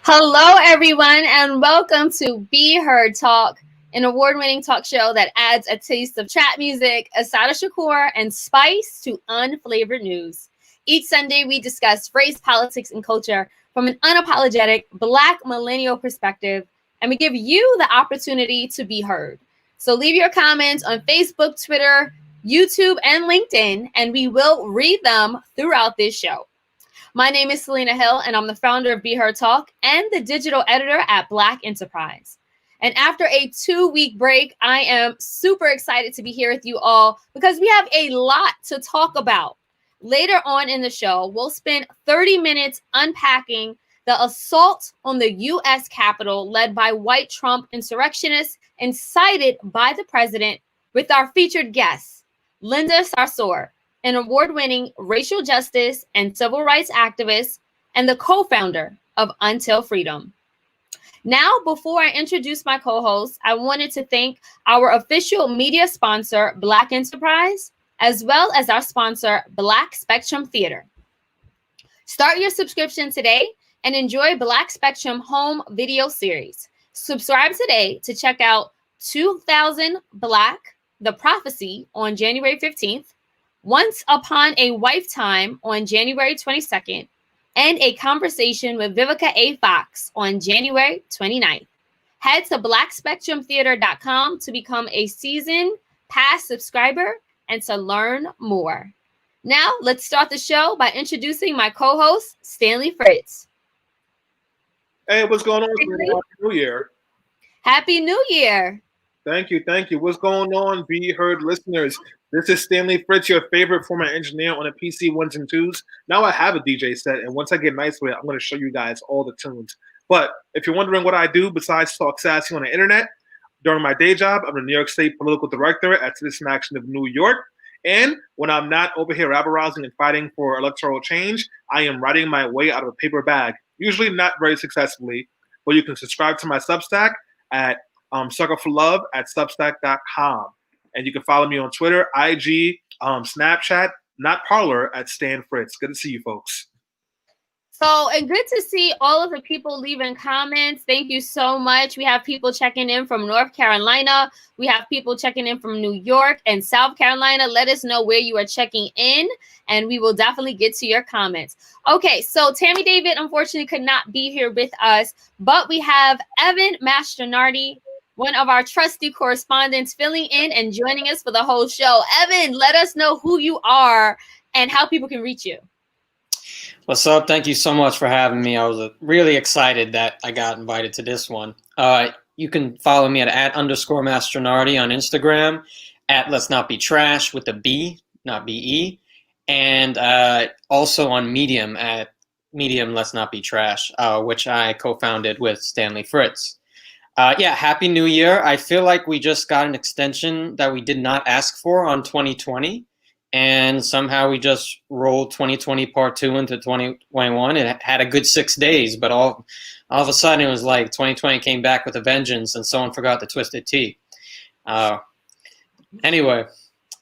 Hello, everyone, and welcome to Be Heard Talk, an award-winning talk show that adds a taste of trap music, Asada Shakur, and spice to unflavored news. Each Sunday, we discuss race, politics, and culture from an unapologetic Black millennial perspective, and we give you the opportunity to be heard. So leave your comments on Facebook, Twitter, YouTube, and LinkedIn, and we will read them throughout this show. My name is Selena Hill, and I'm the founder of Be Heard Talk and the digital editor at Black Enterprise. And after a 2-week break, I am super excited to be here with you all because we have a lot to talk about. Later on in the show, we'll spend 30 minutes unpacking the assault on the U.S. Capitol led by white Trump insurrectionists incited by the president with our featured guest, Linda Sarsour, an award-winning racial justice and civil rights activist and the co-founder of Until Freedom. Now, before I introduce my co-host, I wanted to thank our official media sponsor, Black Enterprise, as well as our sponsor, Black Spectrum Theater. Start your subscription today and enjoy Black Spectrum home video series. Subscribe today to check out 2000 Black, The Prophecy on January 15th, Once Upon a Lifetime on January 22nd, and A Conversation with Vivica A. Fox on January 29th. Head to blackspectrumtheater.com to become a season pass subscriber and to learn more. Now, let's start the show by introducing my co-host, Stanley Fritz. Hey, what's going on? Happy New Year. Happy New Year. Thank you. What's going on, Be Heard listeners? This is Stanley Fritz, your favorite former engineer on a PC ones and twos. Now I have a DJ set, and once I get nice with it, I'm going to show you guys all the tunes. But if you're wondering what I do besides talk sassy on the internet, during my day job, I'm the New York State political director at Citizen Action of New York. And when I'm not over here rabble-rousing and fighting for electoral change, I am writing my way out of a paper bag, usually not very successfully. But you can subscribe to my Substack at Sucker for Love at Substack.com. And you can follow me on Twitter, IG, Snapchat, not Parler, at Stan Fritz. Good to see you folks. So, and good to see all of the people leaving comments. Thank you so much. We have people checking in from North Carolina. We have people checking in from New York and South Carolina. Let us know where you are checking in, and we will definitely get to your comments. Okay, so Tammy David, unfortunately, could not be here with us, but we have Evan Mastronardi, one of our trusty correspondents, filling in and joining us for the whole show. Evan, let us know who you are and how people can reach you. What's up? Thank you so much for having me. I was really excited that I got invited to this one. You can follow me at @_Mastronardi on Instagram, at Let's Not Be Trash with a B, not B-E, and also on Medium at Medium Let's Not Be Trash, which I co-founded with Stanley Fritz. Happy New Year. I feel like we just got an extension that we did not ask for on 2020. And somehow we just rolled 2020 part 2 into 2021. It had a good 6 days, but all of a sudden it was like 2020 came back with a vengeance and someone forgot the Twisted Tea. Anyway,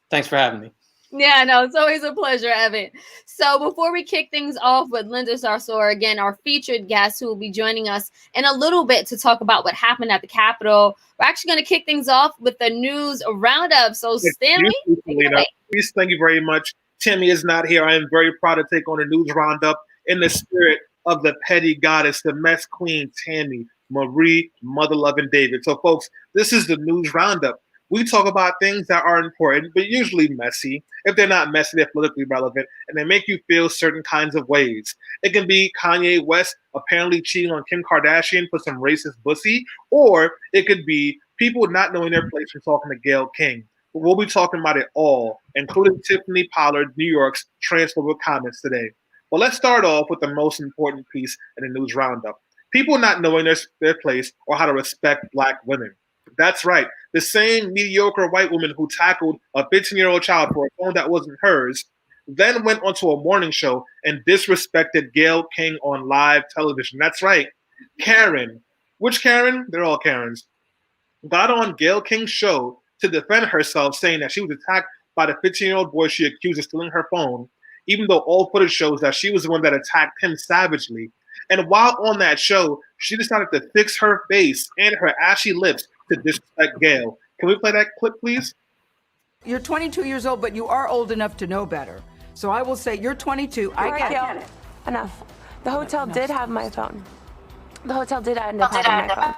thanks for having me. Yeah, no, it's always a pleasure, Evan. So before we kick things off with Linda Sarsour, again, our featured guest who will be joining us in a little bit to talk about what happened at the Capitol, we're actually going to kick things off with the news roundup. So Stanley, please, thank you very much. Timmy is not here. I am very proud to take on the news roundup in the spirit of the petty goddess, the mess queen, Tammy Marie, Mother Loving David. So folks, this is the news roundup. We talk about things that are important, but usually messy. If they're not messy, they're politically relevant, and they make you feel certain kinds of ways. It can be Kanye West apparently cheating on Kim Kardashian for some racist pussy, or it could be people not knowing their place and talking to Gayle King. But we'll be talking about it all, including Tiffany Pollard, New York's transphobic comments today. Well, let's start off with the most important piece in the news roundup. People not knowing their place or how to respect Black women. That's right. The same mediocre white woman who tackled a 15-year-old child for a phone that wasn't hers, then went onto a morning show and disrespected Gayle King on live television. That's right. Karen. Which Karen? They're all Karens. Got on Gayle King's show to defend herself, saying that she was attacked by the 15-year-old boy she accused of stealing her phone, even though all footage shows that she was the one that attacked him savagely. And while on that show, she decided to fix her face and her ashy lips to disrespect Gail. Can we play that clip, please? You're 22 years old, but you are old enough to know better. So I will say you're 22. I get it. Enough. The hotel did have my phone. The hotel did end up having my phone.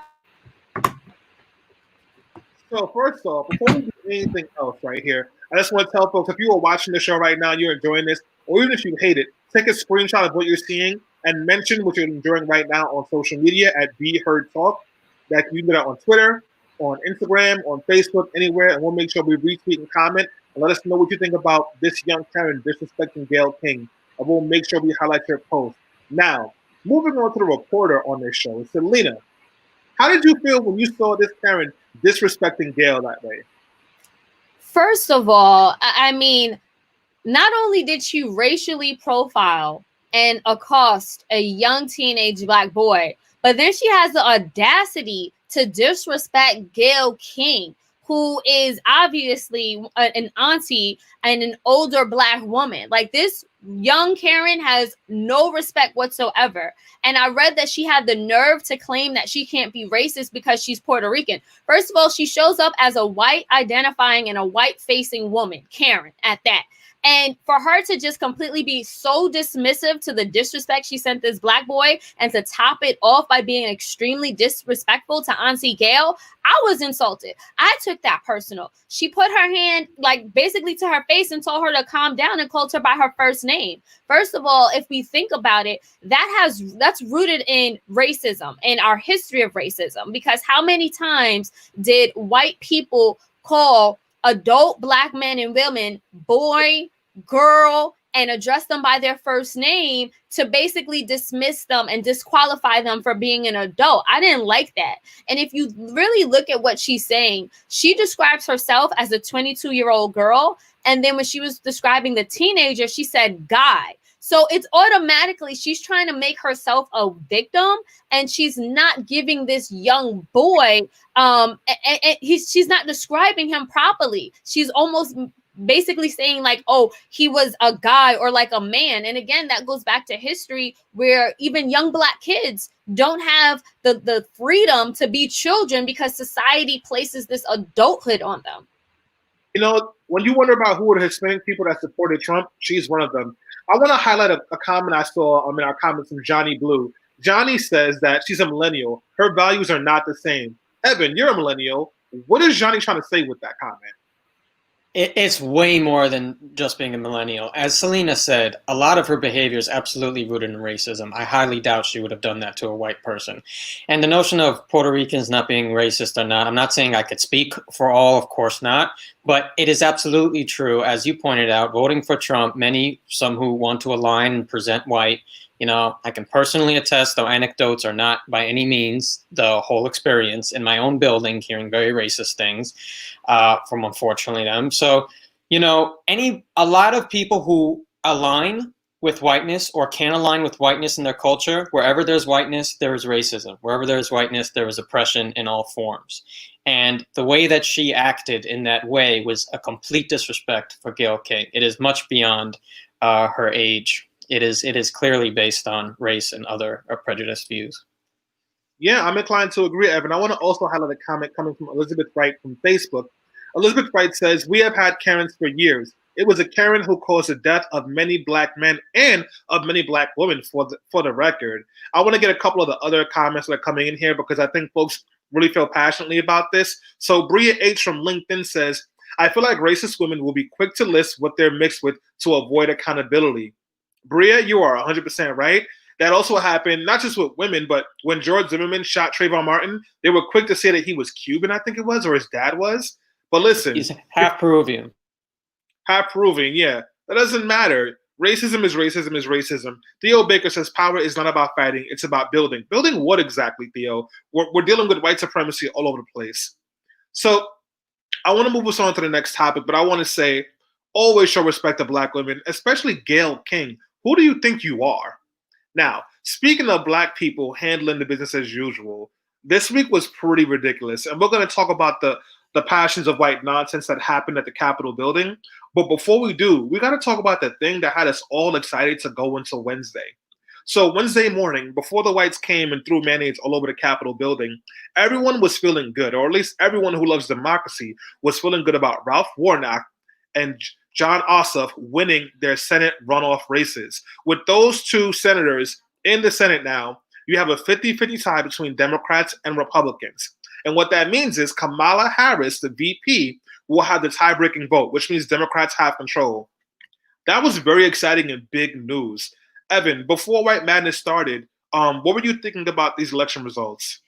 So first off, before we do anything else right here, I just want to tell folks, if you are watching the show right now, you're enjoying this, or even if you hate it, take a screenshot of what you're seeing and mention what you're enjoying right now on social media at Be Heard Talk. That you can do that on Twitter, on Instagram, on Facebook, anywhere, and we'll make sure we retweet and comment and let us know what you think about this young Karen disrespecting Gayle King. And we'll make sure we highlight your post. Now, moving on to the reporter on this show, Selena. How did you feel when you saw this Karen disrespecting Gayle that way? First of all, I mean, not only did she racially profile and accost a young teenage Black boy, but then she has the audacity to disrespect Gayle King, who is obviously an auntie and an older Black woman. Like, this young Karen has no respect whatsoever. And I read that she had the nerve to claim that she can't be racist because she's Puerto Rican. First of all, she shows up as a white identifying and a white facing woman, Karen, at that. And for her to just completely be so dismissive to the disrespect she sent this Black boy, and to top it off by being extremely disrespectful to Auntie Gayle, I was insulted. I took that personal. She put her hand like basically to her face and told her to calm down and called her by her first name. First of all, if we think about it, that's rooted in racism and our history of racism, because how many times did white people call adult Black men and women boy, girl, and address them by their first name to basically dismiss them and disqualify them for being an adult? I didn't like that. And if you really look at what she's saying, she describes herself as a 22-year-old girl. And then when she was describing the teenager, she said guy. So it's automatically, she's trying to make herself a victim, and she's not giving this young boy, she's not describing him properly. She's almost basically saying like, oh, he was a guy or like a man. And again, that goes back to history, where even young Black kids don't have the freedom to be children because society places this adulthood on them. You know, when you wonder about who are the Hispanic people that supported Trump, she's one of them. I want to highlight a comment I saw in our comments from Johnny Blue. Johnny says that she's a millennial. Her values are not the same. Evan, you're a millennial. What is Johnny trying to say with that comment? It's way more than just being a millennial. As Selena said, a lot of her behavior is absolutely rooted in racism. I highly doubt she would have done that to a white person. And the notion of Puerto Ricans not being racist or not, I'm not saying I could speak for all, of course not, but it is absolutely true. As you pointed out, voting for Trump, some who want to align and present white, you know, I can personally attest, though anecdotes are not by any means the whole experience, in my own building, hearing very racist things from, unfortunately, them. So, you know, a lot of people who align with whiteness or can align with whiteness in their culture, wherever there's whiteness, there is racism. Wherever there's whiteness, there is oppression in all forms. And the way that she acted in that way was a complete disrespect for Gayle King. It is much beyond her age. It is clearly based on race and other prejudiced views. Yeah, I'm inclined to agree, Evan. I want to also highlight a comment coming from Elizabeth Wright from Facebook. Elizabeth Wright says, we have had Karens for years. It was a Karen who caused the death of many Black men and of many Black women, for the record. I want to get a couple of the other comments that are coming in here because I think folks really feel passionately about this. So Bria H. from LinkedIn says, I feel like racist women will be quick to list what they're mixed with to avoid accountability. Bria, you are 100% right. That also happened not just with women, but when George Zimmerman shot Trayvon Martin, they were quick to say that he was Cuban, I think it was, or his dad was. But listen. He's half Peruvian. Half Peruvian, yeah. That doesn't matter. Racism is racism is racism. Theo Baker says power is not about fighting, it's about building. Building what exactly, Theo? We're dealing with white supremacy all over the place. So I want to move us on to the next topic, but I want to say, always show respect to Black women, especially Gayle King. Who do you think you are? Now, speaking of Black people handling the business as usual, this week was pretty ridiculous. And we're going to talk about the passions of white nonsense that happened at the Capitol building. But before we do, we got to talk about the thing that had us all excited to go until Wednesday. So Wednesday morning, before the whites came and threw mayonnaise all over the Capitol building, everyone was feeling good, or at least everyone who loves democracy was feeling good about Ralph Warnock and John Ossoff winning their Senate runoff races. With those two senators in the Senate now, you have a 50-50 tie between Democrats and Republicans. And what that means is Kamala Harris, the VP, will have the tie-breaking vote, which means Democrats have control. That was very exciting and big news. Evan, before White Madness started, what were you thinking about these election results?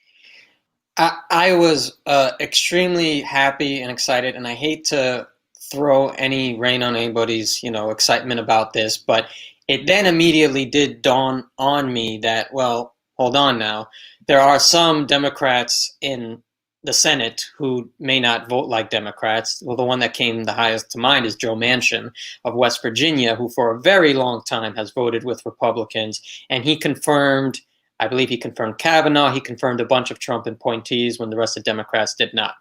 I was extremely happy and excited, and I hate to throw any rain on anybody's, excitement about this, but it then immediately did dawn on me that, well, hold on now. There are some Democrats in the Senate who may not vote like Democrats. Well, the one that came the highest to mind is Joe Manchin of West Virginia, who for a very long time has voted with Republicans. And I believe he confirmed Kavanaugh. He confirmed a bunch of Trump appointees when the rest of Democrats did not.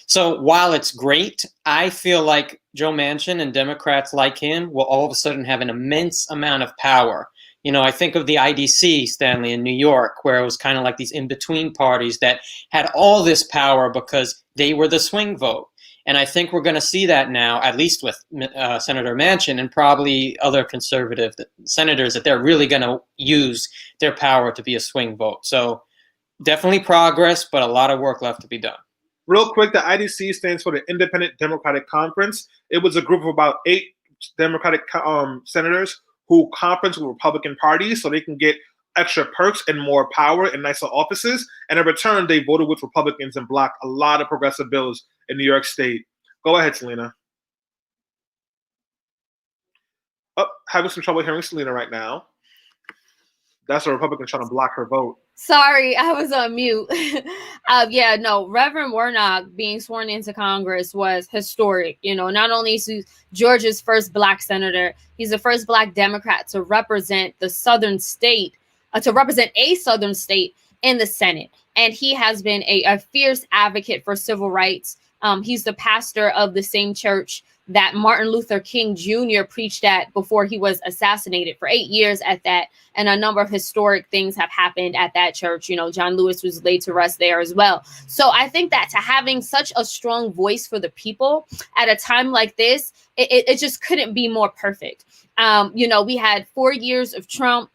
So while it's great, I feel like Joe Manchin and Democrats like him will all of a sudden have an immense amount of power. I think of the IDC, Stanley, in New York, where it was kind of like these in-between parties that had all this power because they were the swing vote. And I think we're going to see that now, at least with Senator Manchin and probably other conservative senators, that they're really going to use their power to be a swing vote. So definitely progress, but a lot of work left to be done. Real quick, the IDC stands for the Independent Democratic Conference. It was a group of about 8 Democratic senators who conference with Republican parties so they can get extra perks and more power and nicer offices. And in return, they voted with Republicans and blocked a lot of progressive bills in New York State. Go ahead, Selena. Oh, having some trouble hearing Selena right now. That's a Republican trying to block her vote. Sorry, I was on mute. Reverend Warnock being sworn into Congress was historic. Not only is he Georgia's first Black senator, he's the first Black Democrat to represent the southern state, to represent a southern state in the Senate. And he has been a fierce advocate for civil rights. He's the pastor of the same church that Martin Luther King Jr. preached at before he was assassinated, for 8 years at that. And a number of historic things have happened at that church. John Lewis was laid to rest there as well. So I think that to having such a strong voice for the people at a time like this, it just couldn't be more perfect. We had 4 years of Trump,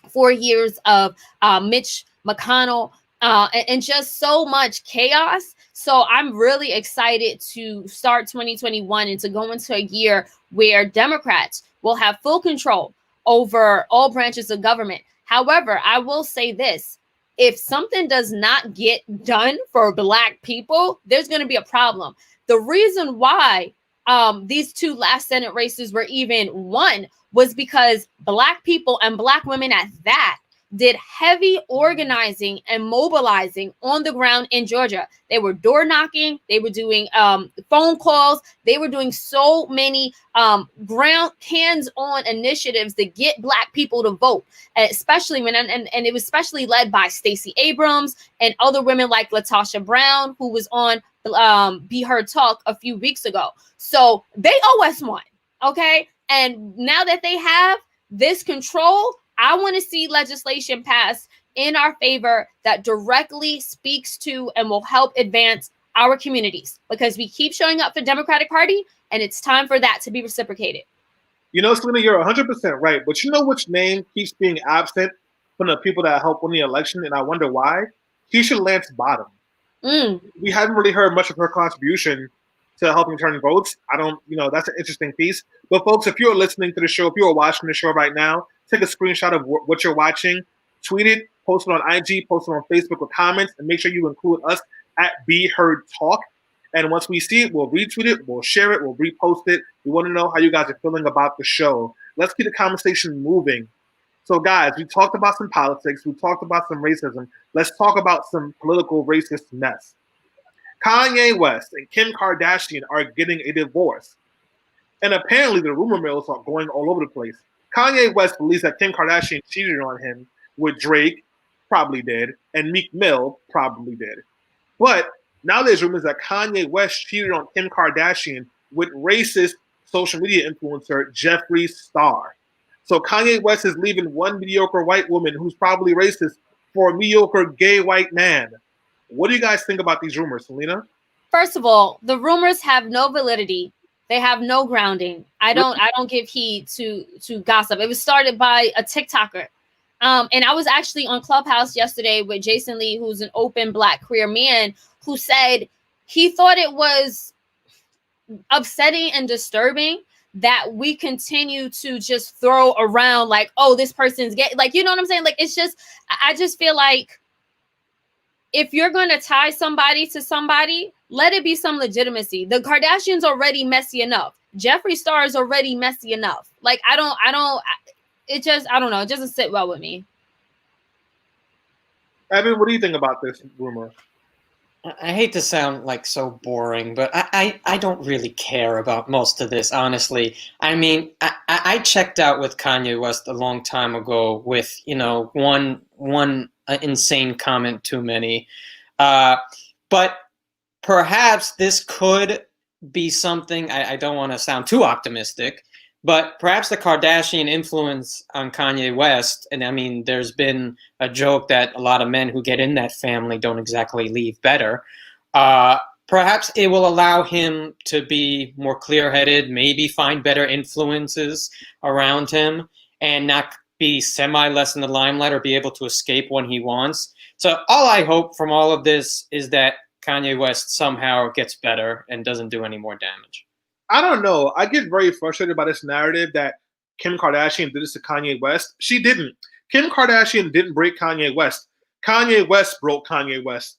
4 years of Mitch McConnell, and just so much chaos. So I'm really excited to start 2021 and to go into a year where Democrats will have full control over all branches of government. However, I will say this: if something does not get done for Black people, there's going to be a problem. The reason why these 2 last Senate races were even won was because Black people, and Black women at that, did heavy organizing and mobilizing on the ground in Georgia. They were door knocking. They were doing phone calls. They were doing so many ground hands-on initiatives to get Black people to vote, especially when, and it was especially led by Stacey Abrams and other women like Latasha Brown, who was on Be Heard Talk a few weeks ago. So they owe us one, okay? And now that they have this control, I want to see legislation passed in our favor that directly speaks to and will help advance our communities, because we keep showing up for Democratic Party, and it's time for that to be reciprocated. Selena, you're 100% right. But you know which name keeps being absent from the people that helped win the election, and I wonder why? Keisha Lance Bottom. We haven't really heard much of her contribution to helping turn votes. That's an interesting piece. But folks, if you're listening to the show, if you're watching the show right now, take a screenshot of what you're watching, tweet it, post it on IG, post it on Facebook with comments, and make sure you include us at Be Heard Talk. And once we see it, we'll retweet it, we'll share it, we'll repost it. We want to know how you guys are feeling about the show. Let's keep the conversation moving. So guys, we talked about some politics, we talked about some racism. Let's talk about some political racist mess. Kanye West and Kim Kardashian are getting a divorce. And apparently the rumor mills are going all over the place. Kanye West believes that Kim Kardashian cheated on him with Drake, probably did, and Meek Mill probably did. But now there's rumors that Kanye West cheated on Kim Kardashian with racist social media influencer Jeffree Star. So Kanye West is leaving one mediocre white woman who's probably racist for a mediocre gay white man. What do you guys think about these rumors, Selena? First of all, the rumors have no validity. They have no grounding. I don't give heed to gossip. It was started by a TikToker. And I was actually on Clubhouse yesterday with Jason Lee, who's an open Black queer man, who said he thought it was upsetting and disturbing that we continue to just throw around like, oh, this person's gay. Like, you know what I'm saying? Like, it's just, I just feel like if you're going to tie somebody to somebody, let it be some legitimacy. The Kardashians already messy enough. Jeffree Star is already messy enough. Like, I don't know. It doesn't sit well with me. Evan, what do you think about this rumor? I hate to sound like so boring, but I don't really care about most of this, honestly. I mean, I checked out with Kanye West a long time ago with, one insane comment too many. But perhaps this could be something, I don't want to sound too optimistic, but perhaps the Kardashian influence on Kanye West, and I mean, there's been a joke that a lot of men who get in that family don't exactly leave better. Perhaps it will allow him to be more clear-headed, maybe find better influences around him, and not be semi-less in the limelight or be able to escape when he wants. So all I hope from all of this is that Kanye West somehow gets better and doesn't do any more damage. I don't know. I get very frustrated by this narrative that Kim Kardashian did this to Kanye West. She didn't. Kim Kardashian didn't break Kanye West. Kanye West broke Kanye West.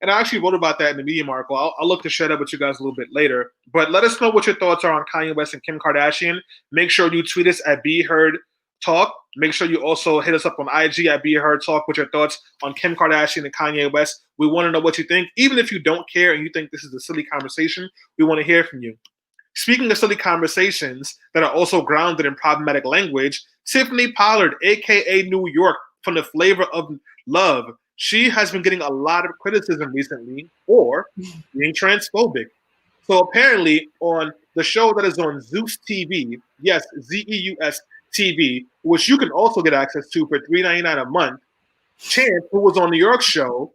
And I actually wrote about that in the Medium article. I'll look to share that with you guys a little bit later. But let us know what your thoughts are on Kanye West and Kim Kardashian. Make sure you tweet us at BeHeardTalk. Make sure you also hit us up on IG at BeHeardTalk with your thoughts on Kim Kardashian and Kanye West. We want to know what you think. Even if you don't care and you think this is a silly conversation, we want to hear from you. Speaking of silly conversations that are also grounded in problematic language, Tiffany Pollard, a.k.a. New York, from the Flavor of Love, she has been getting a lot of criticism recently for being transphobic. So apparently on the show that is on Zeus TV, yes, Zeus TV, which you can also get access to for $3.99 a month, Chance, who was on New York's show,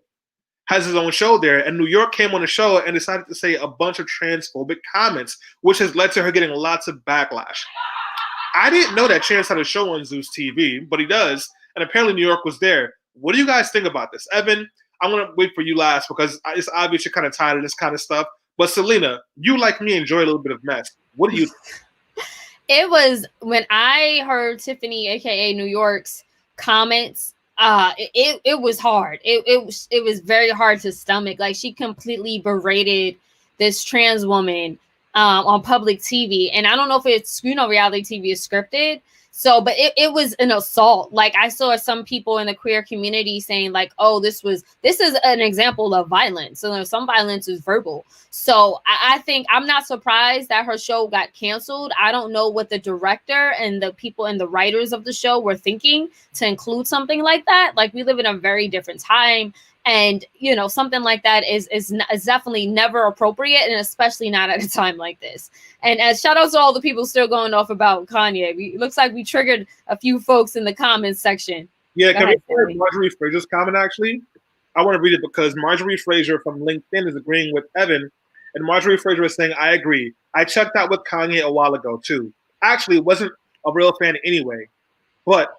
has his own show there, and New York came on the show and decided to say a bunch of transphobic comments, which has led to her getting lots of backlash. I didn't know that Chance had a show on Zeus TV, but he does, and apparently New York was there. What do you guys think about this? Evan, I'm going to wait for you last because it's obvious you're kind of tired of this kind of stuff. But Selena, you like me enjoy a little bit of mess. What do you think? It was when I heard Tiffany, aka New York's comments, it was hard. It was very hard to stomach. Like, she completely berated this trans woman on public TV. And I don't know if it's, reality TV is scripted. So, but it was an assault. Like, I saw some people in the queer community saying like, oh, this is an example of violence. So some violence is verbal. So I think I'm not surprised that her show got canceled. I don't know what the director and the people and the writers of the show were thinking to include something like that. Like, we live in a very different time. And, something like that is definitely never appropriate, and especially not at a time like this. And as shout out to all the people still going off about Kanye. It looks like we triggered a few folks in the comments section. Yeah, can we play Marjorie Fraser's comment, actually? I want to read it because Marjorie Fraser from LinkedIn is agreeing with Evan. And Marjorie Fraser is saying, I agree. I checked out with Kanye a while ago, too. Actually, wasn't a real fan anyway. But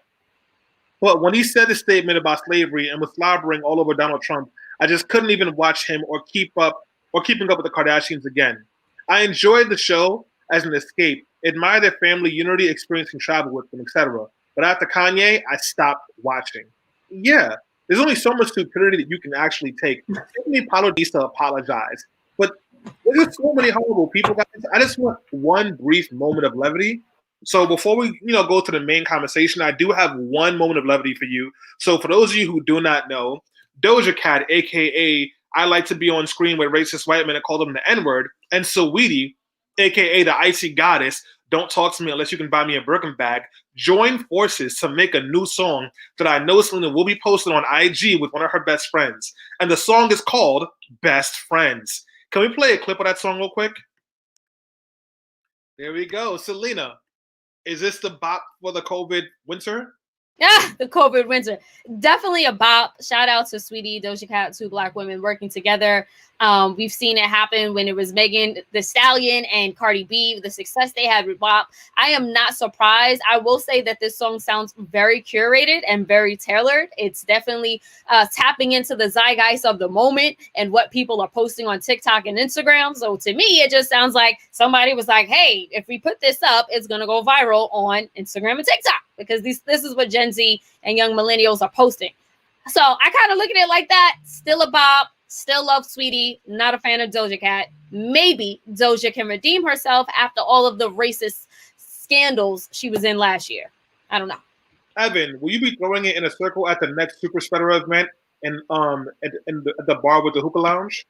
when he said the statement about slavery and was slobbering all over Donald Trump, I just couldn't even watch him or keeping up with the Kardashians again. I enjoyed the show as an escape, admire their family unity, experiencing travel with them, etc. But after Kanye, I stopped watching. Yeah, there's only so much stupidity that you can actually take. Tiffany Pollard needs to apologize. But there's just so many horrible people, guys. I just want one brief moment of levity. So before we, go to the main conversation, I do have one moment of levity for you. So for those of you who do not know, Doja Cat, a.k.a. I like to be on screen with racist white men and call them the N-word, and Saweetie, a.k.a. the icy goddess, don't talk to me unless you can buy me a Birkin bag, join forces to make a new song that I know Selena will be posting on IG with one of her best friends. And the song is called Best Friends. Can we play a clip of that song real quick? There we go. Selena. Is this the bop for the COVID winter? Yeah, the COVID winter. Definitely a bop. Shout out to Sweetie, Doja Cat, two Black women working together. We've seen it happen when it was Megan Thee Stallion and Cardi B, the success they had with bop. I am not surprised. I will say that this song sounds very curated and very tailored. It's definitely tapping into the zeitgeist of the moment and what people are posting on TikTok and Instagram. So to me, it just sounds like somebody was like, hey, if we put this up, it's going to go viral on Instagram and TikTok, because this is what Gen Z and young millennials are posting. So I kind of look at it like that. Still a bop. Still love Sweetie. Not a fan of Doja Cat. Maybe Doja can redeem herself after all of the racist scandals she was in last year. I don't know. Evan, will you be throwing it in a circle at the next Super Spreader event and at the bar with the hookah lounge?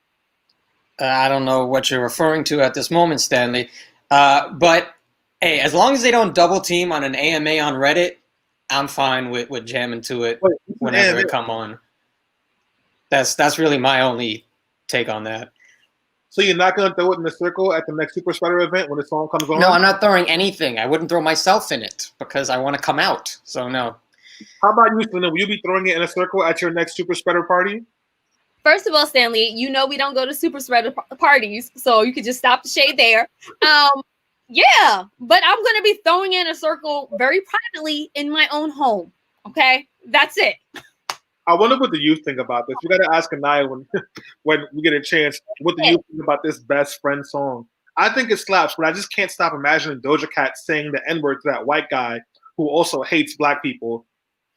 I don't know what you're referring to at this moment, Stanley. But hey, as long as they don't double team on an AMA on Reddit, I'm fine with jamming to it whenever it come on. That's really my only take on that. So you're not going to throw it in the circle at the next Super Spreader event when the song comes on? No, I'm not throwing anything. I wouldn't throw myself in it because I want to come out. So no. How about you, Selena? Will you be throwing it in a circle at your next Super Spreader party? First of all, Stanley, you know we don't go to Super Spreader parties, so you could just stop the shade there. Yeah, but I'm going to be throwing in a circle very privately in my own home. Okay? That's it. I wonder what the youth think about this. We got to ask Anaya when we get a chance what the youth think about this Best Friend song. I think it slaps, but I just can't stop imagining Doja Cat saying the N-word to that white guy who also hates Black people.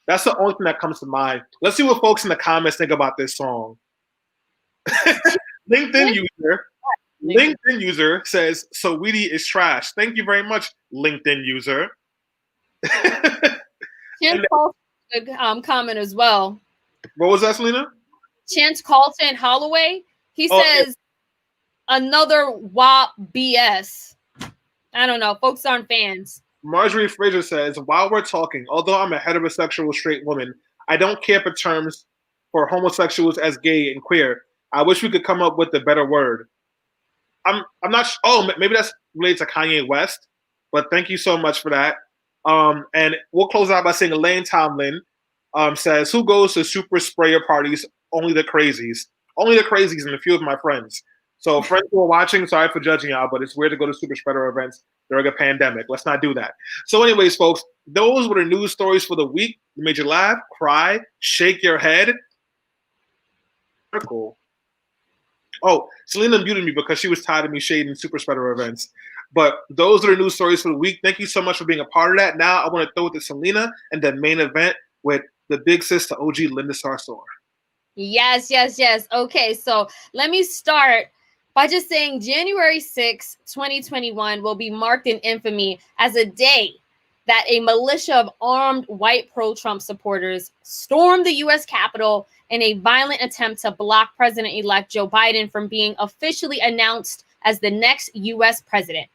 That's the only thing that comes to mind. Let's see what folks in the comments think about this song. LinkedIn user says, Sweetie is trash. Thank you very much, LinkedIn user. Chance Carlton comment as well. What was that, Selena? Chance Carlton Holloway. He says, another WAP BS. I don't know. Folks aren't fans. Marjorie Fraser says, while we're talking, although I'm a heterosexual straight woman, I don't care for terms for homosexuals as gay and queer. I wish we could come up with a better word. I'm not. Maybe that's related to Kanye West. But thank you so much for that. And we'll close out by saying Elaine Tomlin says, who goes to super sprayer parties? Only the crazies. Only the crazies and a few of my friends. So friends who are watching, sorry for judging y'all, but it's weird to go to super spreader events during a pandemic. Let's not do that. So anyways, folks, those were the news stories for the week. They made you laugh, cry, shake your head. Cool. Oh, Selena muted me because she was tired of me shading super spreader events. But those are the news stories for the week. Thank you so much for being a part of that. Now I want to throw it to Selena and the main event with the big sister OG Linda Sarsour. Yes. Okay, so let me start by just saying January 6, 2021 will be marked in infamy as a day that a militia of armed white pro-Trump supporters stormed the U.S. Capitol in a violent attempt to block President-elect Joe Biden from being officially announced as the next U.S. president.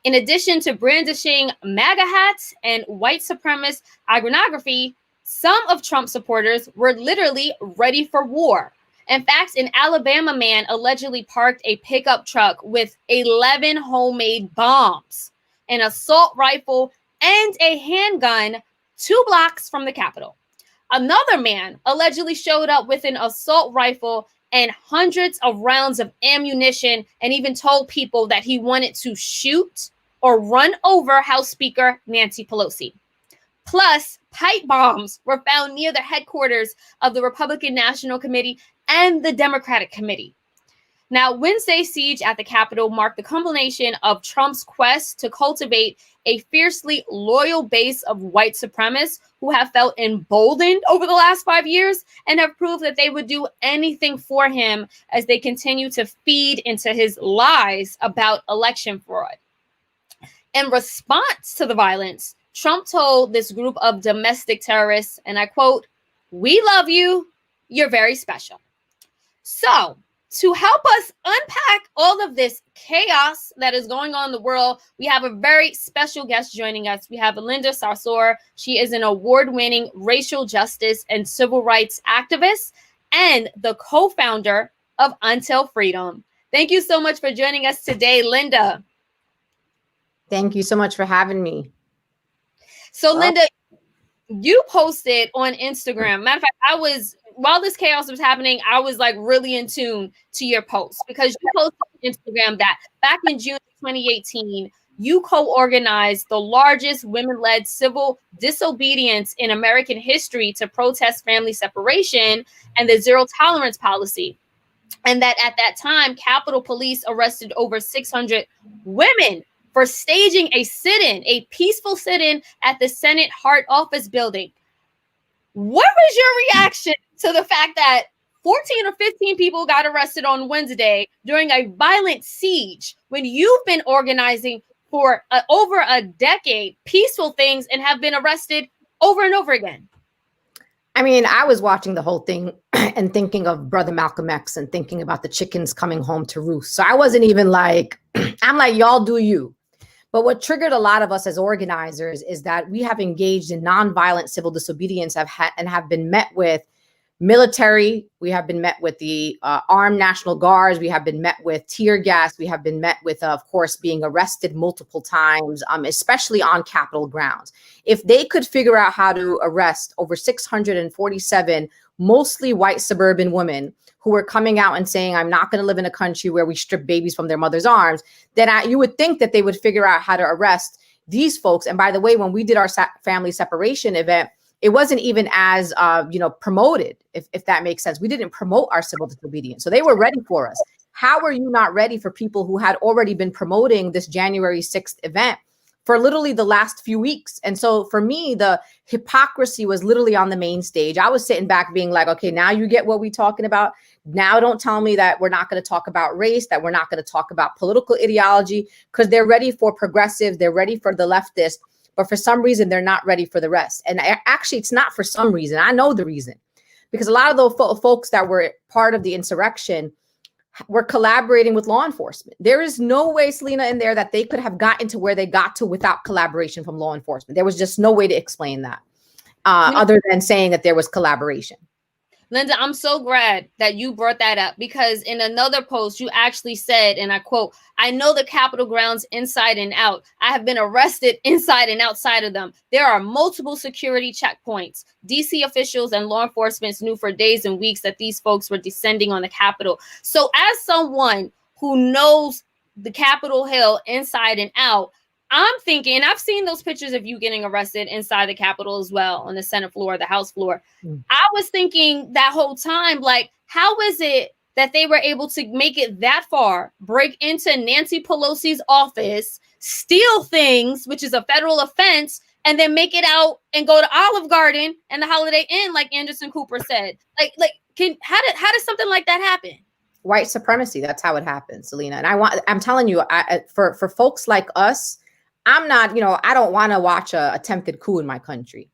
In addition to brandishing MAGA hats and white supremacist iconography, some of Trump supporters were literally ready for war. In fact, an Alabama man allegedly parked a pickup truck with 11 homemade bombs, an assault rifle, and a handgun 2 blocks from the Capitol. Another man allegedly showed up with an assault rifle and hundreds of rounds of ammunition and even told people that he wanted to shoot or run over House Speaker Nancy Pelosi. Plus, pipe bombs were found near the headquarters of the Republican National Committee and the Democratic Committee. Now, Wednesday's siege at the Capitol marked the culmination of Trump's quest to cultivate a fiercely loyal base of white supremacists who have felt emboldened over the last 5 years and have proved that they would do anything for him as they continue to feed into his lies about election fraud. In response to the violence, Trump told this group of domestic terrorists, and I quote, "We love you. You're very special." So, to help us unpack all of this chaos that is going on in the world, we have a very special guest joining us. We have Linda Sarsour. She is an award-winning racial justice and civil rights activist and the co-founder of Until Freedom. Thank you so much for joining us today, Linda. Thank you so much for having me. So Linda, you posted on Instagram. Matter of fact, while this chaos was happening, I was like really in tune to your post, because you posted on Instagram that back in June 2018, you co-organized the largest women-led civil disobedience in American history to protest family separation and the zero tolerance policy. And that at that time, Capitol Police arrested over 600 women for staging a sit-in, a peaceful sit-in at the Senate Hart Office building. What was your reaction to the fact that 14 or 15 people got arrested on Wednesday during a violent siege, when you've been organizing for over a decade, peaceful things, and have been arrested over and over again? I mean, I was watching the whole thing and thinking of Brother Malcolm X and thinking about the chickens coming home to roost. So I wasn't even like, I'm like, y'all do you. But what triggered a lot of us as organizers is that we have engaged in nonviolent civil disobedience and have been met with military. We have been met with the armed National Guards. We have been met with tear gas. We have been met with, of course, being arrested multiple times, especially on Capitol grounds. If they could figure out how to arrest over 647 mostly white suburban women who were coming out and saying, I'm not going to live in a country where we strip babies from their mother's arms, then you would think that they would figure out how to arrest these folks. And by the way, when we did our family separation event, it wasn't even as, promoted, if that makes sense. We didn't promote our civil disobedience. So they were ready for us. How are you not ready for people who had already been promoting this January 6th event for literally the last few weeks? And so for me, the hypocrisy was literally on the main stage. I was sitting back being like, okay, now you get what we're talking about. Now don't tell me that we're not going to talk about race, that we're not going to talk about political ideology, because they're ready for progressives. They're ready for the leftists. But for some reason, they're not ready for the rest. And actually, it's not for some reason. I know the reason. Because a lot of those folks that were part of the insurrection were collaborating with law enforcement. There is no way, Selena, in there that they could have gotten to where they got to without collaboration from law enforcement. There was just no way to explain that other than saying that there was collaboration. Linda, I'm so glad that you brought that up, because in another post, you actually said, and I quote, I know the Capitol grounds inside and out. I have been arrested inside and outside of them. There are multiple security checkpoints. DC officials and law enforcement knew for days and weeks that these folks were descending on the Capitol. So as someone who knows the Capitol Hill inside and out, I'm thinking, and I've seen those pictures of you getting arrested inside the Capitol as well, on the Senate floor, the House floor. I was thinking that whole time, like, how is it that they were able to make it that far, break into Nancy Pelosi's office, steal things, which is a federal offense, and then make it out and go to Olive Garden and the Holiday Inn, like Anderson Cooper said? How does something like that happen? White supremacy. That's how it happens, Selena. And I'm telling you, for folks like us, I'm not, I don't want to watch an attempted coup in my country.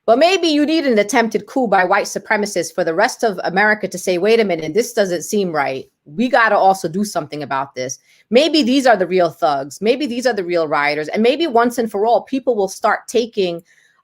But maybe you need an attempted coup by white supremacists for the rest of America to say, wait a minute, this doesn't seem right. We got to also do something about this. Maybe these are the real thugs. Maybe these are the real rioters. And maybe once and for all, people will start taking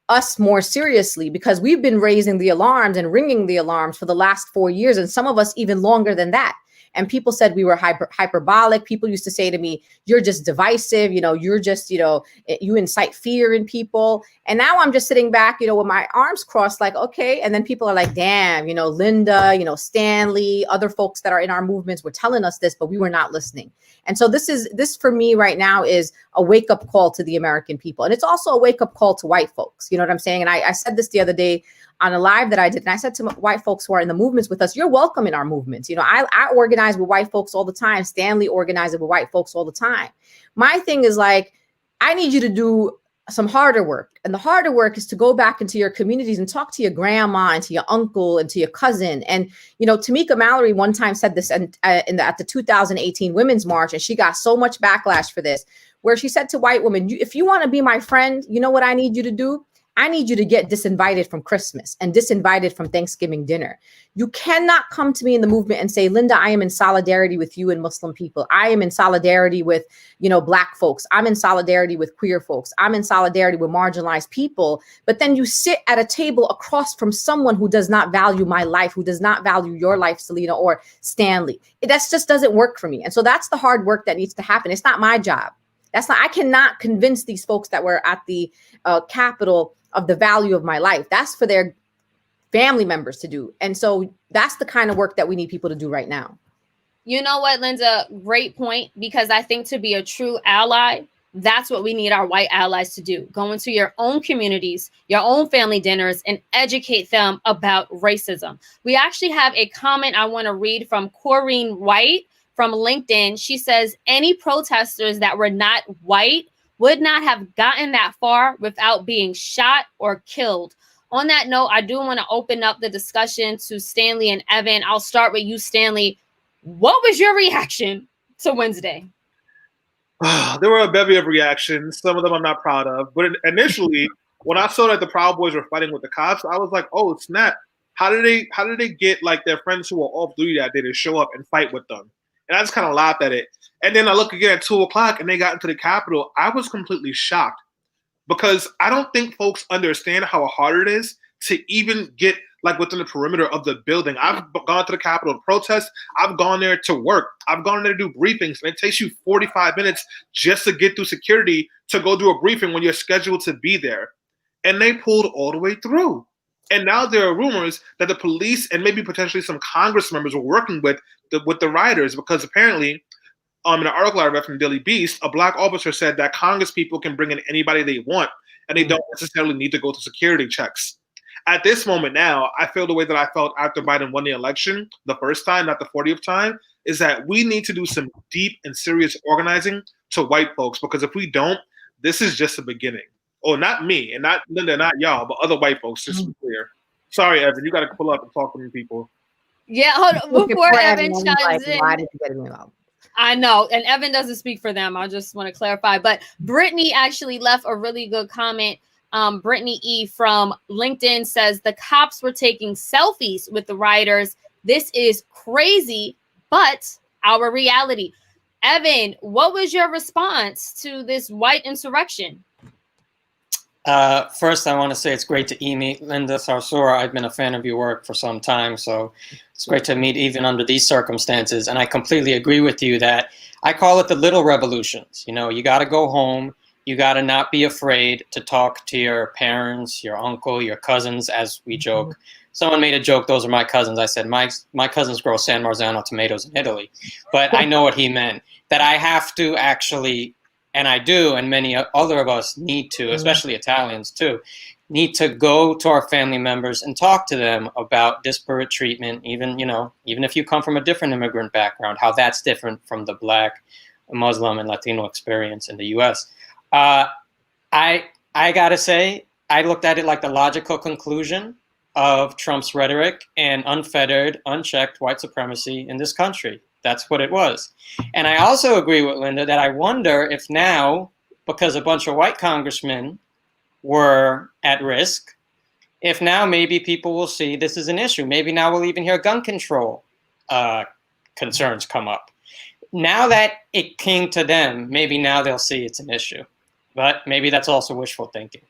us more seriously, because we've been raising the alarms and ringing the alarms for the last 4 years, and some of us even longer than that. And people said we were hyperbolic. People used to say to me, you're just divisive. You're just, you incite fear in people. And now I'm just sitting back, with my arms crossed, like, okay. And then people are like, damn, Linda, Stanley, other folks that are in our movements were telling us this, but we were not listening. And so this for me right now is a wake up call to the American people. And it's also a wake up call to white folks. You know what I'm saying? And I said this the other day on a live that I did. And I said to white folks who are in the movements with us, you're welcome in our movements. I organize with white folks all the time. Stanley organizes with white folks all the time. My thing is like, I need you to do some harder work. And the harder work is to go back into your communities and talk to your grandma and to your uncle and to your cousin. And, Tamika Mallory one time said this at the 2018 Women's March, and she got so much backlash for this, where she said to white women, if you want to be my friend, you know what I need you to do? I need you to get disinvited from Christmas and disinvited from Thanksgiving dinner. You cannot come to me in the movement and say, Linda, I am in solidarity with you and Muslim people. I am in solidarity with, Black folks. I'm in solidarity with queer folks. I'm in solidarity with marginalized people. But then you sit at a table across from someone who does not value my life, who does not value your life, Selena or Stanley. That just doesn't work for me. And so that's the hard work that needs to happen. It's not my job. I cannot convince these folks that were at the Capitol of the value of my life. That's for their family members to do. And so that's the kind of work that we need people to do right now. You know what, Linda? Great point, because I think to be a true ally, that's what we need our white allies to do. Go into your own communities, your own family dinners, and educate them about racism. We actually have a comment I want to read from Corrine White from LinkedIn. She says, any protesters that were not white would not have gotten that far without being shot or killed. On that note, I do want to open up the discussion to Stanley and Evan. I'll start with you, Stanley. What was your reaction to Wednesday? There were a bevy of reactions. Some of them I'm not proud of. But initially, when I saw that the Proud Boys were fighting with the cops, I was like, oh, snap. How did they get like their friends who were off duty that day to show up and fight with them? And I just kind of laughed at it. And then I look again at 2:00 and they got into the Capitol. I was completely shocked because I don't think folks understand how hard it is to even get like within the perimeter of the building. I've gone to the Capitol to protest. I've gone there to work. I've gone there to do briefings. And it takes you 45 minutes just to get through security to go do a briefing when you're scheduled to be there. And they pulled all the way through. And now there are rumors that the police and maybe potentially some Congress members were working with the rioters, because apparently in an article I read from Daily Beast, a black officer said that Congress people can bring in anybody they want and they don't necessarily need to go to security checks. At this moment now, I feel the way that I felt after Biden won the election the first time, not the 40th time, is that we need to do some deep and serious organizing to white folks, because if we don't, this is just the beginning. Oh, not me, and not Linda, not y'all, but other white folks, just to be clear. Sorry, Evan, you got to pull up and talk to me people. Yeah, hold on. Before Evan chimes in. Why did you get me involved? I know, and Evan doesn't speak for them. I just want to clarify. But Brittany actually left a really good comment. Brittany E. from LinkedIn says the cops were taking selfies with the rioters. This is crazy, but our reality. Evan, what was your response to this white insurrection? First, I want to say it's great to meet Linda Sarsour. I've been a fan of your work for some time, so it's great to meet even under these circumstances. And I completely agree with you that I call it the little revolutions. You know, you got to go home. You got to not be afraid to talk to your parents, your uncle, your cousins, as we joke. Someone made a joke, those are my cousins. I said, my cousins grow San Marzano tomatoes in Italy. But I know what he meant, that I have to actually, and I do, and many other of us need to, especially Italians too, need to go to our family members and talk to them about disparate treatment, even if you come from a different immigrant background, how that's different from the Black, Muslim, and Latino experience in the U.S. I gotta say, I looked at it like the logical conclusion of Trump's rhetoric and unfettered, unchecked white supremacy in this country. That's what it was. And I also agree with Linda that I wonder if now, because a bunch of white congressmen were at risk, if now maybe people will see this is an issue. Maybe now we'll even hear gun control concerns come up. Now that it came to them, maybe now they'll see it's an issue. But maybe that's also wishful thinking.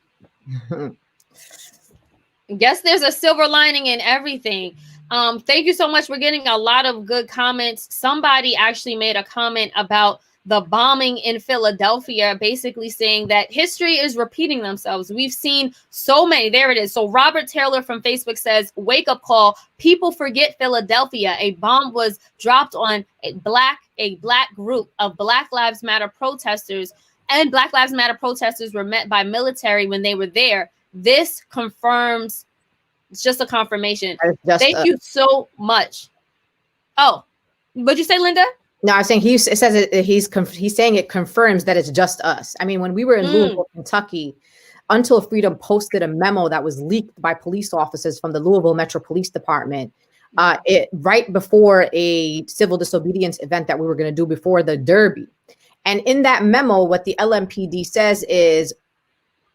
Guess there's a silver lining in everything. Thank you so much. We're getting a lot of good comments. Somebody actually made a comment about the bombing in Philadelphia, basically saying that history is repeating themselves. We've seen so many. There it is. So Robert Taylor from Facebook says, wake up call. People forget Philadelphia. A bomb was dropped on a black group of Black Lives Matter protesters, and Black Lives Matter protesters were met by military when they were there. This confirms, it's just a confirmation. Thank you so much. Oh, what'd you say, Linda? No, I'm saying he's saying it confirms that it's just us. I mean, when we were in Louisville, Kentucky, Until Freedom posted a memo that was leaked by police officers from the Louisville Metro Police Department right before a civil disobedience event that we were going to do before the Derby. And in that memo, what the LMPD says is,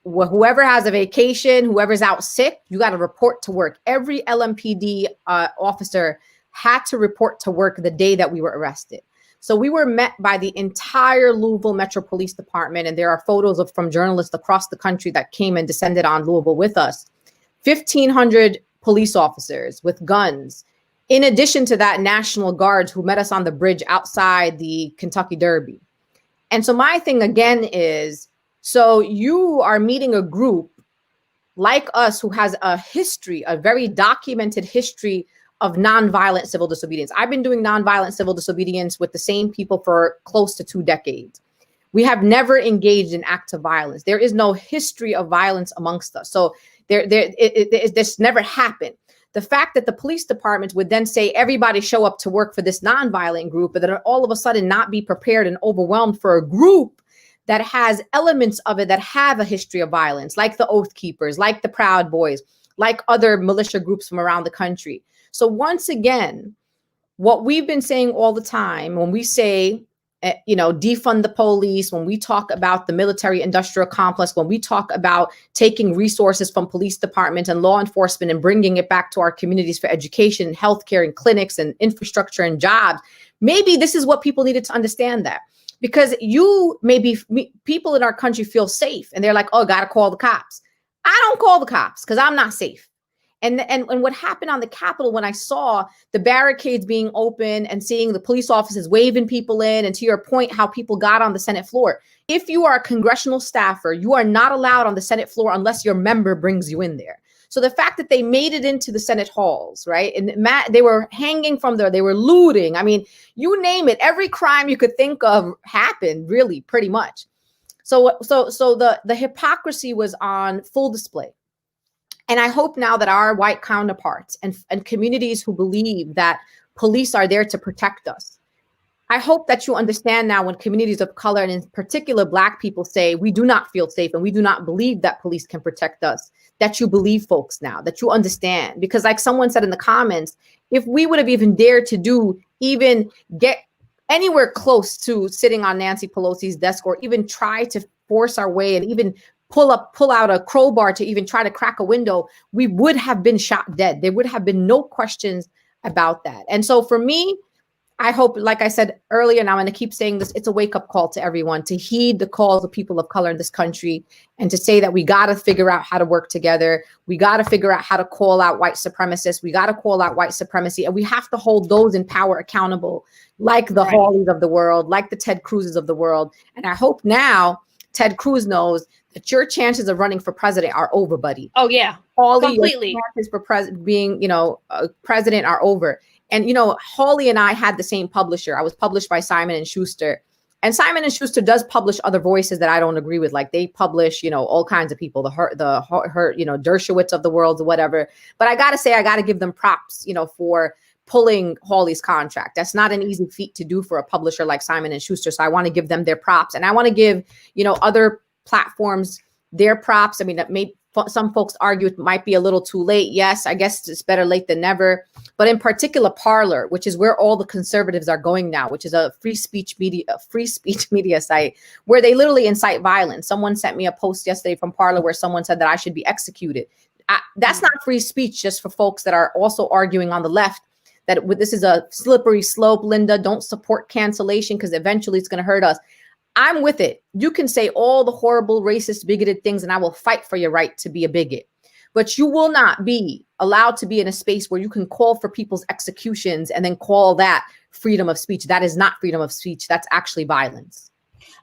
whoever has a vacation, whoever's out sick, you got to report to work. Every LMPD officer had to report to work the day that we were arrested. So we were met by the entire Louisville Metro Police Department, and there are photos from journalists across the country that came and descended on Louisville with us. 1,500 police officers with guns. In addition to that, National Guards who met us on the bridge outside the Kentucky Derby. And so my thing again is, so you are meeting a group like us who has a history, a very documented history of nonviolent civil disobedience. I've been doing nonviolent civil disobedience with the same people for close to 2 decades. We have never engaged in acts of violence. There is no history of violence amongst us. So this never happened. The fact that the police departments would then say everybody show up to work for this nonviolent group, but then all of a sudden not be prepared and overwhelmed for a group that has elements of it that have a history of violence, like the Oath Keepers, like the Proud Boys, like other militia groups from around the country. So once again, what we've been saying all the time, when we say, defund the police, when we talk about the military industrial complex, when we talk about taking resources from police departments and law enforcement and bringing it back to our communities for education, healthcare, and clinics and infrastructure and jobs, maybe this is what people needed to understand that. Because people in our country feel safe and they're like, oh, got to call the cops. I don't call the cops because I'm not safe. And what happened on the Capitol when I saw the barricades being open and seeing the police officers waving people in, and to your point, how people got on the Senate floor. If you are a congressional staffer, you are not allowed on the Senate floor unless your member brings you in there. So the fact that they made it into the Senate halls, right? And they were hanging from there, they were looting. I mean, you name it, every crime you could think of happened, really, pretty much. So the hypocrisy was on full display. And I hope now that our white counterparts and communities who believe that police are there to protect us, I hope that you understand now when communities of color, and in particular Black people, say we do not feel safe and we do not believe that police can protect us, that you believe folks now, that you understand. Because like someone said in the comments, if we would have even dared to even get anywhere close to sitting on Nancy Pelosi's desk, or even try to force our way and even pull out a crowbar to even try to crack a window, we would have been shot dead. There would have been no questions about that. And so for me, I hope, like I said earlier, and I'm going to keep saying this, it's a wake-up call to everyone to heed the calls of people of color in this country, and to say that we got to figure out how to work together. We got to figure out how to call out white supremacists. We got to call out white supremacy, and we have to hold those in power accountable, like the Hawleys of the world, like the Ted Cruzes of the world. And I hope now Ted Cruz knows that your chances of running for president are over, buddy. Oh, yeah. Completely. Your chances for being, president are over. And, Hawley and I had the same publisher. I was published by Simon & Schuster. And Simon & Schuster does publish other voices that I don't agree with. Like they publish, all kinds of people, the Dershowitz of the world or whatever. But I got to say, I got to give them props, for pulling Hawley's contract. That's not an easy feat to do for a publisher like Simon & Schuster. So I want to give them their props. And I want to give, other platforms their props. I mean, some folks argue it might be a little too late. Yes, I guess it's better late than never. But in particular, Parler, which is where all the conservatives are going now, which is a free speech media site where they literally incite violence. Someone sent me a post yesterday from Parler where someone said that I should be executed. That's not free speech, just for folks that are also arguing on the left that this is a slippery slope, Linda. Don't support cancellation because eventually it's going to hurt us. I'm with it. You can say all the horrible, racist, bigoted things, and I will fight for your right to be a bigot. But you will not be allowed to be in a space where you can call for people's executions and then call that freedom of speech. That is not freedom of speech. That's actually violence.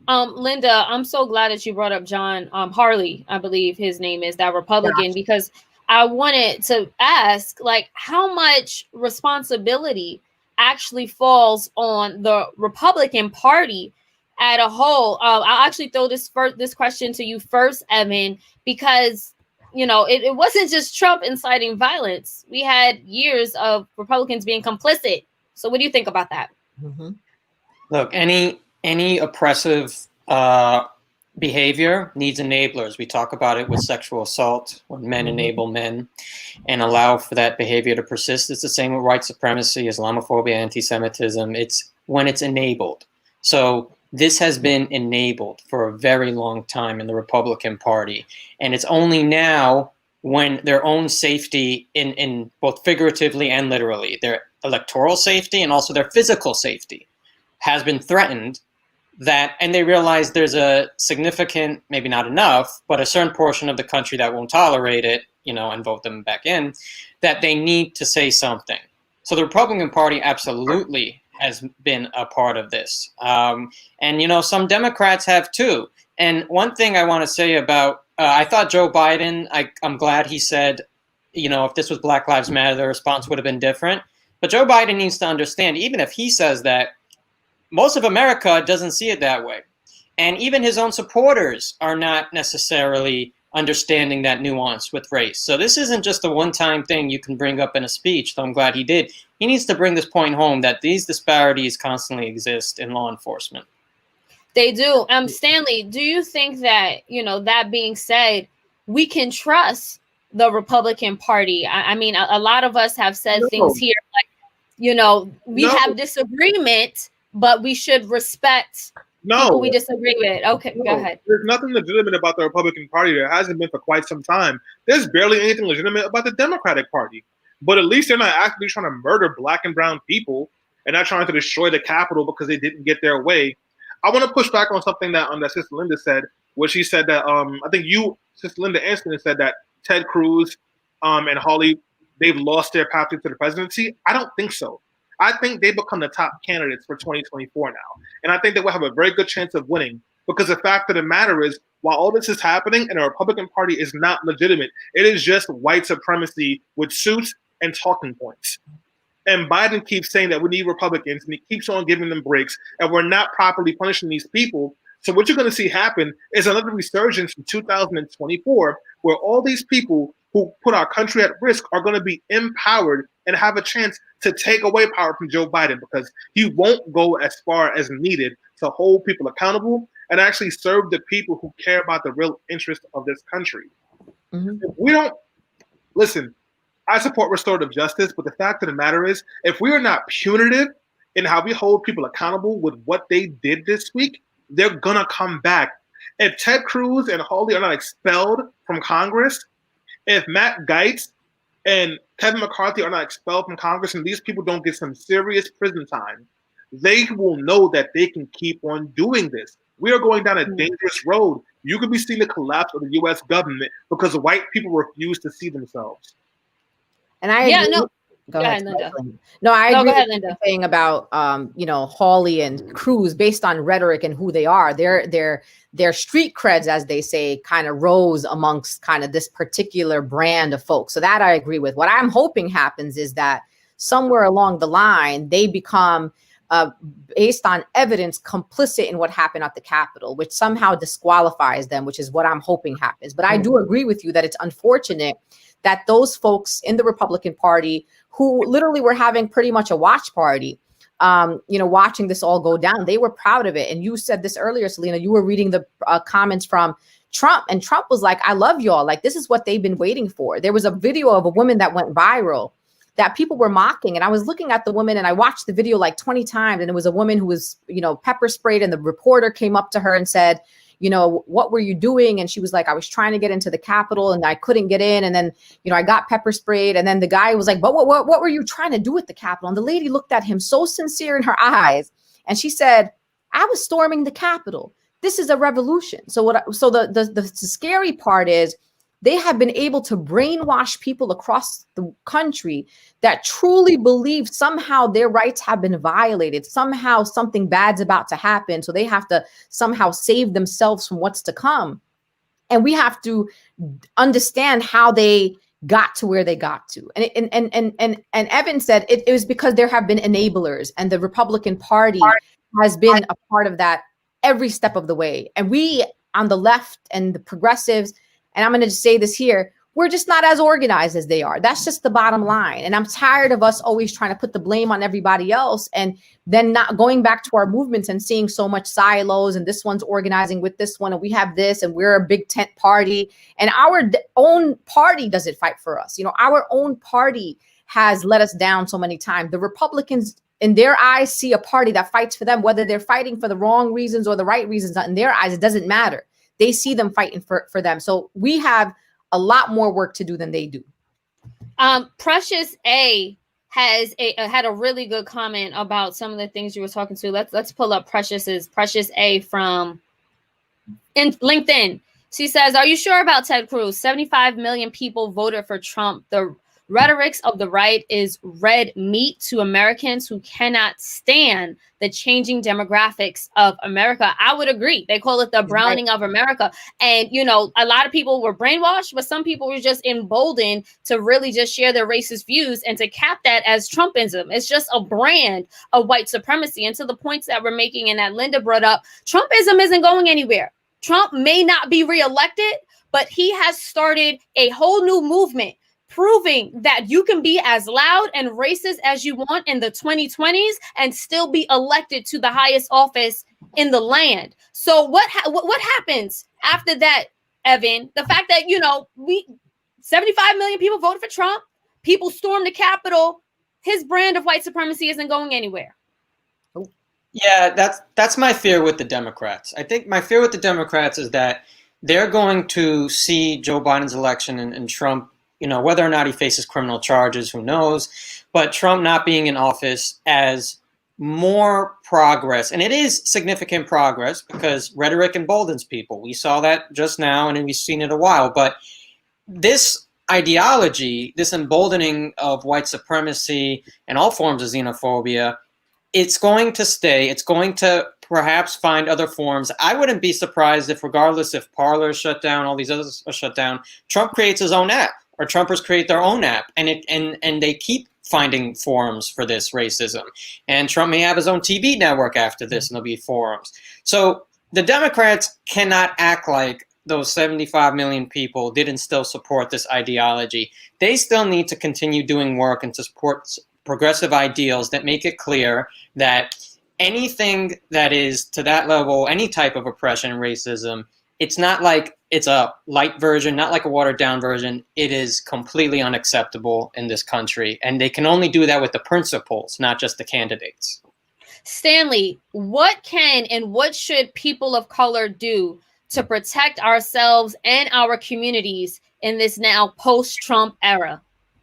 Linda, I'm so glad that you brought up John Harley, I believe his name is, that Republican, because I wanted to ask, how much responsibility actually falls on the Republican Party at a whole. I'll actually throw this question to you first, Evan, because it wasn't just Trump inciting violence. We had years of Republicans being complicit. So what do you think about that? Mm-hmm. Look, any oppressive behavior needs enablers. We talk about it with sexual assault, when men enable men and allow for that behavior to persist. It's the same with white supremacy, Islamophobia, anti-Semitism. It's when it's enabled. So this has been enabled for a very long time in the Republican Party. And it's only now, when their own safety, in both figuratively and literally, their electoral safety and also their physical safety has been threatened, and they realize there's a significant, maybe not enough, but a certain portion of the country that won't tolerate it, and vote them back in, that they need to say something. So the Republican Party absolutely has been a part of this. And, you know, some Democrats have too. And one thing I want to say about, I thought Joe Biden, I'm glad he said, you know, if this was Black Lives Matter, the response would have been different. But Joe Biden needs to understand, even if he says that, most of America doesn't see it that way. And even his own supporters are not necessarily understanding that nuance with race. So this isn't just a one-time thing you can bring up in a speech, though I'm glad he did. He needs to bring this point home that these disparities constantly exist in law enforcement. They do. Stanley, do you think that, you know, that being said, we can trust the Republican Party? I mean, a lot of us have said things here like, you know, we have disagreement, but we should respect people we disagree with. Okay, go ahead. There's nothing legitimate about the Republican Party. There hasn't been for quite some time. There's barely anything legitimate about the Democratic Party. But at least they're not actively trying to murder Black and brown people and not trying to destroy the Capitol because they didn't get their way. I want to push back on something that Sister Linda said, where she said that I think you, Sister Linda Anson, said that Ted Cruz and Hawley, they've lost their path to the presidency. I don't think so. I think they become the top candidates for 2024 now. And I think they will have a very good chance of winning, because the fact of the matter is, while all this is happening and the Republican Party is not legitimate, it is just white supremacy with suits and talking points. And Biden keeps saying that we need Republicans, and he keeps on giving them breaks, and we're not properly punishing these people. So what you're going to see happen is another resurgence in 2024, where all these people who put our country at risk are going to be empowered and have a chance to take away power from Joe Biden, because he won't go as far as needed to hold people accountable and actually serve the people who care about the real interest of this country. If we don't, listen, I support restorative justice, but the fact of the matter is, if we are not punitive in how we hold people accountable with what they did this week, they're going to come back. If Ted Cruz and Hawley are not expelled from Congress, if Matt Gaetz and Kevin McCarthy are not expelled from Congress, and these people don't get some serious prison time, they will know that they can keep on doing this. We are going down a dangerous road. You could be seeing the collapse of the U.S. government because white people refuse to see themselves. And I agree. Go ahead, Linda. No, I agree with Linda saying about you know, Hawley and Cruz, based on rhetoric and who they are. Their street creds, as they say, kind of rose amongst kind of this particular brand of folks. So that I agree with. What I'm hoping happens is that somewhere along the line they become, based on evidence, complicit in what happened at the Capitol, which somehow disqualifies them, which is what I'm hoping happens. But I do agree with you that it's unfortunate that those folks in the Republican Party who literally were having pretty much a watch party, you know, watching this all go down, they were proud of it. And you said this earlier, Selena, you were reading the comments from Trump, and Trump was like, I love y'all. Like, this is what they've been waiting for. There was a video of a woman that went viral that people were mocking. And I was looking at the woman, and I watched the video like 20 times. And it was a woman who was, you know, pepper sprayed. And the reporter came up to her and said, you know, what were you doing? And she was like, I was trying to get into the Capitol and I couldn't get in. And then, you know, I got pepper sprayed. And then the guy was like, but what were you trying to do at the Capitol? And the lady looked at him so sincere in her eyes. And she said, I was storming the Capitol. This is a revolution. So the scary part is they have been able to brainwash people across the country that truly believe somehow their rights have been violated. Somehow something bad's about to happen. So they have to somehow save themselves from what's to come. And we have to understand how they got to where they got to. And Evan said it was because there have been enablers, and the Republican Party has been a part of that every step of the way. And we on the left and the progressives, and I'm going to just say this here, we're just not as organized as they are. That's just the bottom line. And I'm tired of us always trying to put the blame on everybody else and then not going back to our movements and seeing so much silos, and this one's organizing with this one, and we have this, and we're a big tent party. And our own party doesn't fight for us. You know, our own party has let us down so many times. The Republicans, in their eyes, see a party that fights for them, whether they're fighting for the wrong reasons or the right reasons. In their eyes, it doesn't matter. They see them fighting for them. So we have a lot more work to do than they do. Precious A had a really good comment about some of the things you were talking to. Let's pull up Precious A from LinkedIn. She says, are you sure about Ted Cruz? 75 million people voted for Trump. The Rhetorics of the right is red meat to Americans who cannot stand the changing demographics of America. I would agree. They call it the browning of America. And, you know, a lot of people were brainwashed, but some people were just emboldened to really just share their racist views and to cap that as Trumpism. It's just a brand of white supremacy. And to the points that we're making and that Linda brought up, Trumpism isn't going anywhere. Trump may not be reelected, but he has started a whole new movement proving that you can be as loud and racist as you want in the 2020s and still be elected to the highest office in the land. So what happens after that, Evan? The fact that, you know, 75 million people voted for Trump, people stormed the Capitol, his brand of white supremacy isn't going anywhere. Yeah, that's my fear with the Democrats. I think my fear with the Democrats is that they're going to see Joe Biden's election and Trump, you know, whether or not he faces criminal charges, who knows, but Trump not being in office as more progress. And it is significant progress because rhetoric emboldens people. We saw that just now and we've seen it a while. But this ideology, this emboldening of white supremacy and all forms of xenophobia, it's going to stay. It's going to perhaps find other forms. I wouldn't be surprised if, regardless if Parler is shut down, all these others are shut down, Trump creates his own app. Or Trumpers create their own app, and they keep finding forums for this racism. And Trump may have his own TV network after this, and there'll be forums. So the Democrats cannot act like those 75 million people didn't still support this ideology. They still need to continue doing work and to support progressive ideals that make it clear that anything that is to that level, any type of oppression and racism, it's not like it's a light version, not like a watered down version. It is completely unacceptable in this country. And they can only do that with the principles, not just the candidates. Stanley, what can and what should people of color do to protect ourselves and our communities in this now post-Trump era?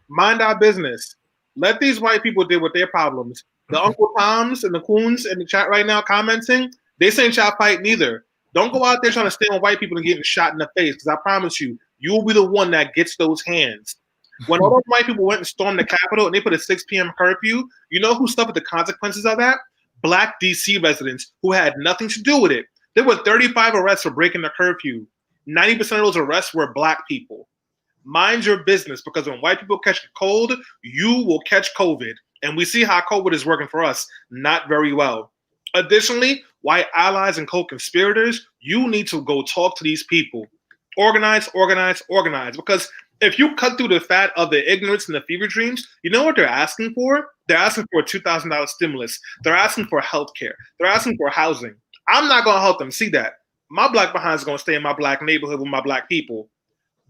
Mind our business. Let these white people deal with their problems. The Uncle Toms and the Coons in the chat right now commenting, they saying y'all fight neither. Don't go out there trying to stand on white people and getting shot in the face, because I promise you, you will be the one that gets those hands. When all those white people went and stormed the Capitol and they put a 6 p.m. curfew, you know who suffered the consequences of that? Black D.C. residents who had nothing to do with it. There were 35 arrests for breaking the curfew. 90% of those arrests were black people. Mind your business, because when white people catch the cold, you will catch COVID. And we see how COVID is working for us not very well. Additionally, white allies and co-conspirators, you need to go talk to these people. Organize, organize, organize. Because if you cut through the fat of the ignorance and the fever dreams, you know what they're asking for? They're asking for a $2,000 stimulus. They're asking for health care. They're asking for housing. I'm not going to help them see that. My black behind is going to stay in my black neighborhood with my black people.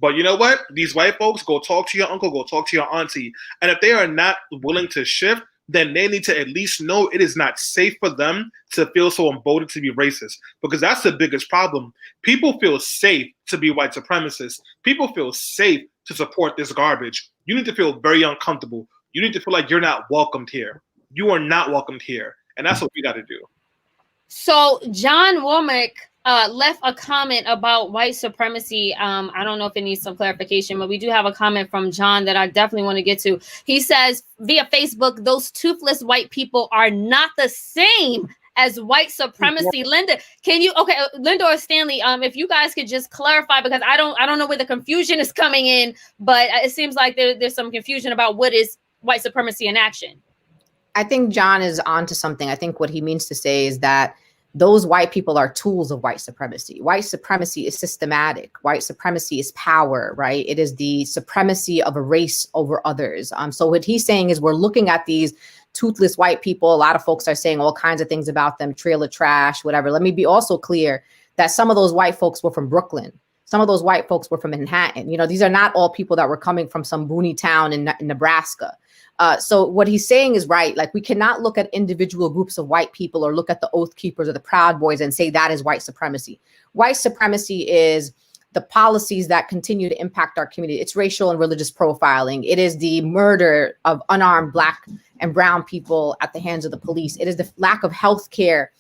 But you know what? These white folks, go talk to your uncle, go talk to your auntie. And if they are not willing to shift, then they need to at least know it is not safe for them to feel so emboldened to be racist. Because that's the biggest problem. People feel safe to be white supremacists. People feel safe to support this garbage. You need to feel very uncomfortable. You need to feel like you're not welcomed here. You are not welcomed here. And that's what we got to do. So John Womack left a comment about white supremacy. I don't know if it needs some clarification, but we do have a comment from John that I definitely want to get to. He says via Facebook, those toothless white people are not the same as white supremacy. Linda, can you, okay, Linda or Stanley, if you guys could just clarify, because I don't know where the confusion is coming in, but it seems like there's some confusion about what is white supremacy in action. I think John is onto something. I think what he means to say is that those white people are tools of white supremacy. White supremacy is systematic. White supremacy is power, right? It is the supremacy of a race over others. So what he's saying is we're looking at these toothless white people. A lot of folks are saying all kinds of things about them, trailer trash, whatever. Let me be also clear that some of those white folks were from Brooklyn. Some of those white folks were from Manhattan. You know, these are not all people that were coming from some boony town in Nebraska. So what he's saying is right. Like, we cannot look at individual groups of white people or look at the Oath Keepers or the Proud Boys and say that is white supremacy. White supremacy is the policies that continue to impact our community. It's racial and religious profiling. It is the murder of unarmed Black and brown people at the hands of the police. It is the lack of health care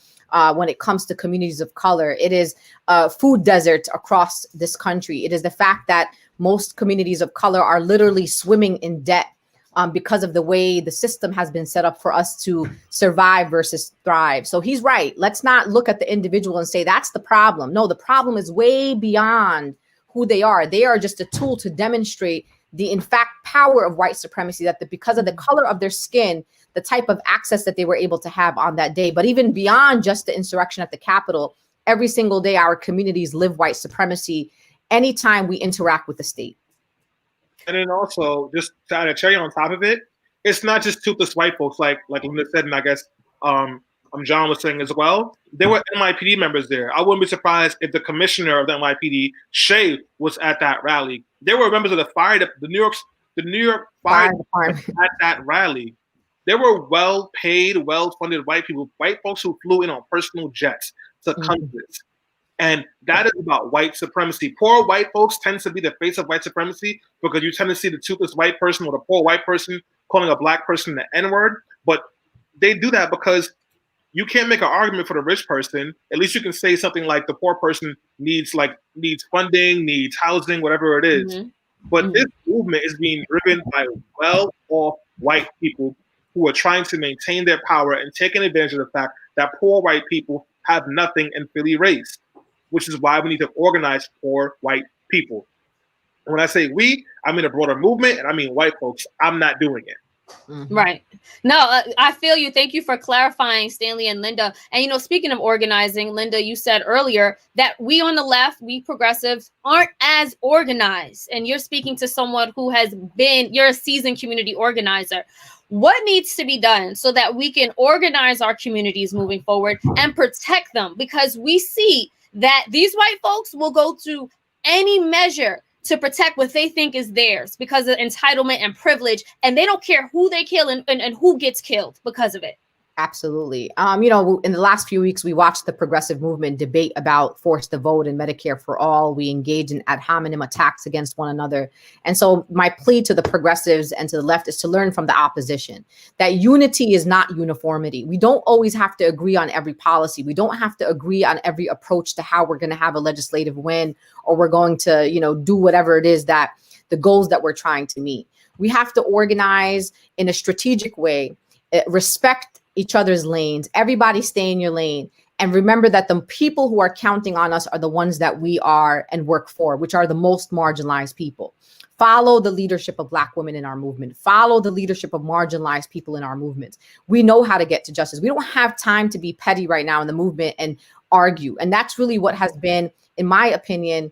when it comes to communities of color. It is food desert across this country. It is the fact that most communities of color are literally swimming in debt because of the way the system has been set up for us to survive versus thrive. So he's right. Let's not look at the individual and say that's the problem. No, the problem is way beyond who they are. They are just a tool to demonstrate the, in fact, power of white supremacy, that because of the color of their skin, the type of access that they were able to have on that day. But even beyond just the insurrection at the Capitol, every single day, our communities live white supremacy anytime we interact with the state. And then also, just to add a cherry on top of it, it's not just toothless white folks, like Linda said, and I guess John was saying as well. There were NYPD members there. I wouldn't be surprised if the commissioner of the NYPD, Shay, was at that rally. There were members of the New York Fire Department at that rally. There were well-paid, well-funded white people, white folks who flew in on personal jets to come to this. And that is about white supremacy. Poor white folks tend to be the face of white supremacy because you tend to see the toothless white person or the poor white person calling a black person the N-word. But they do that because you can't make an argument for the rich person. At least you can say something like the poor person needs funding, needs housing, whatever it is. Mm-hmm. But this movement is being driven by well-off white people who are trying to maintain their power and taking advantage of the fact that poor white people have nothing and feel erased, which is why we need to organize poor white people. And when I say we, I mean a broader movement, and I mean white folks. I'm not doing it. Mm-hmm. Right. No, I feel you. Thank you for clarifying, Stanley and Linda. And, speaking of organizing, Linda, you said earlier that we on the left, we progressives, aren't as organized. And you're speaking to someone who you're a seasoned community organizer. What needs to be done so that we can organize our communities moving forward and protect them? Because we see that these white folks will go to any measure to protect what they think is theirs because of entitlement and privilege, and they don't care who they kill and who gets killed because of it. Absolutely. In the last few weeks, we watched the progressive movement debate about forced to vote and Medicare for all. We engaged in ad hominem attacks against one another. And so my plea to the progressives and to the left is to learn from the opposition that unity is not uniformity. We don't always have to agree on every policy. We don't have to agree on every approach to how we're going to have a legislative win, or we're going to, do whatever it is that the goals that we're trying to meet. We have to organize in a strategic way, respect each other's lanes, everybody stay in your lane. And remember that the people who are counting on us are the ones that we are and work for, which are the most marginalized people. Follow the leadership of Black women in our movement. Follow the leadership of marginalized people in our movement. We know how to get to justice. We don't have time to be petty right now in the movement and argue. And that's really what has been, in my opinion,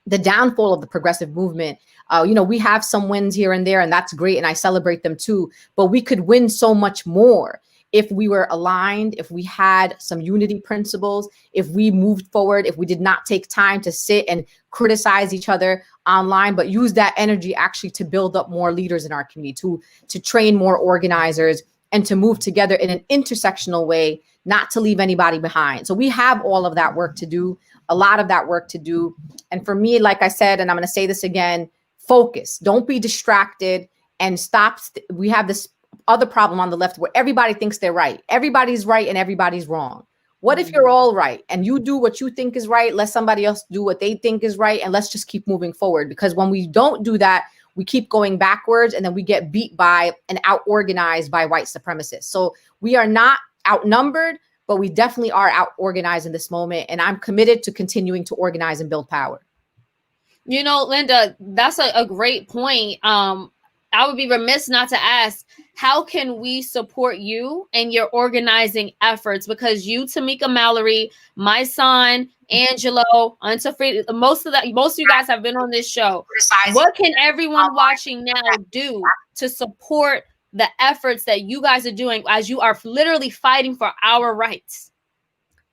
the downfall of the progressive movement. We have some wins here and there, and that's great. And I celebrate them too. But we could win so much more if we were aligned, if we had some unity principles, if we moved forward, if we did not take time to sit and criticize each other online, but use that energy actually to build up more leaders in our community, to train more organizers, and to move together in an intersectional way, not to leave anybody behind. So we have all of that work to do, a lot of that work to do. And for me, like I said, and I'm going to say this again, focus. Don't be distracted and stop. We have this other problem on the left where everybody thinks they're right. Everybody's right and everybody's wrong. What if you're all right and you do what you think is right? Let somebody else do what they think is right. And let's just keep moving forward, because when we don't do that, we keep going backwards and then we get beat by and out-organized by white supremacists. So we are not outnumbered, but we definitely are out-organized in this moment. And I'm committed to continuing to organize and build power. Linda, that's a great point. I would be remiss not to ask, how can we support you and your organizing efforts? Because you, Tamika Mallory, my son, Angelo, most of you guys have been on this show. What can everyone watching now do to support the efforts that you guys are doing as you are literally fighting for our rights?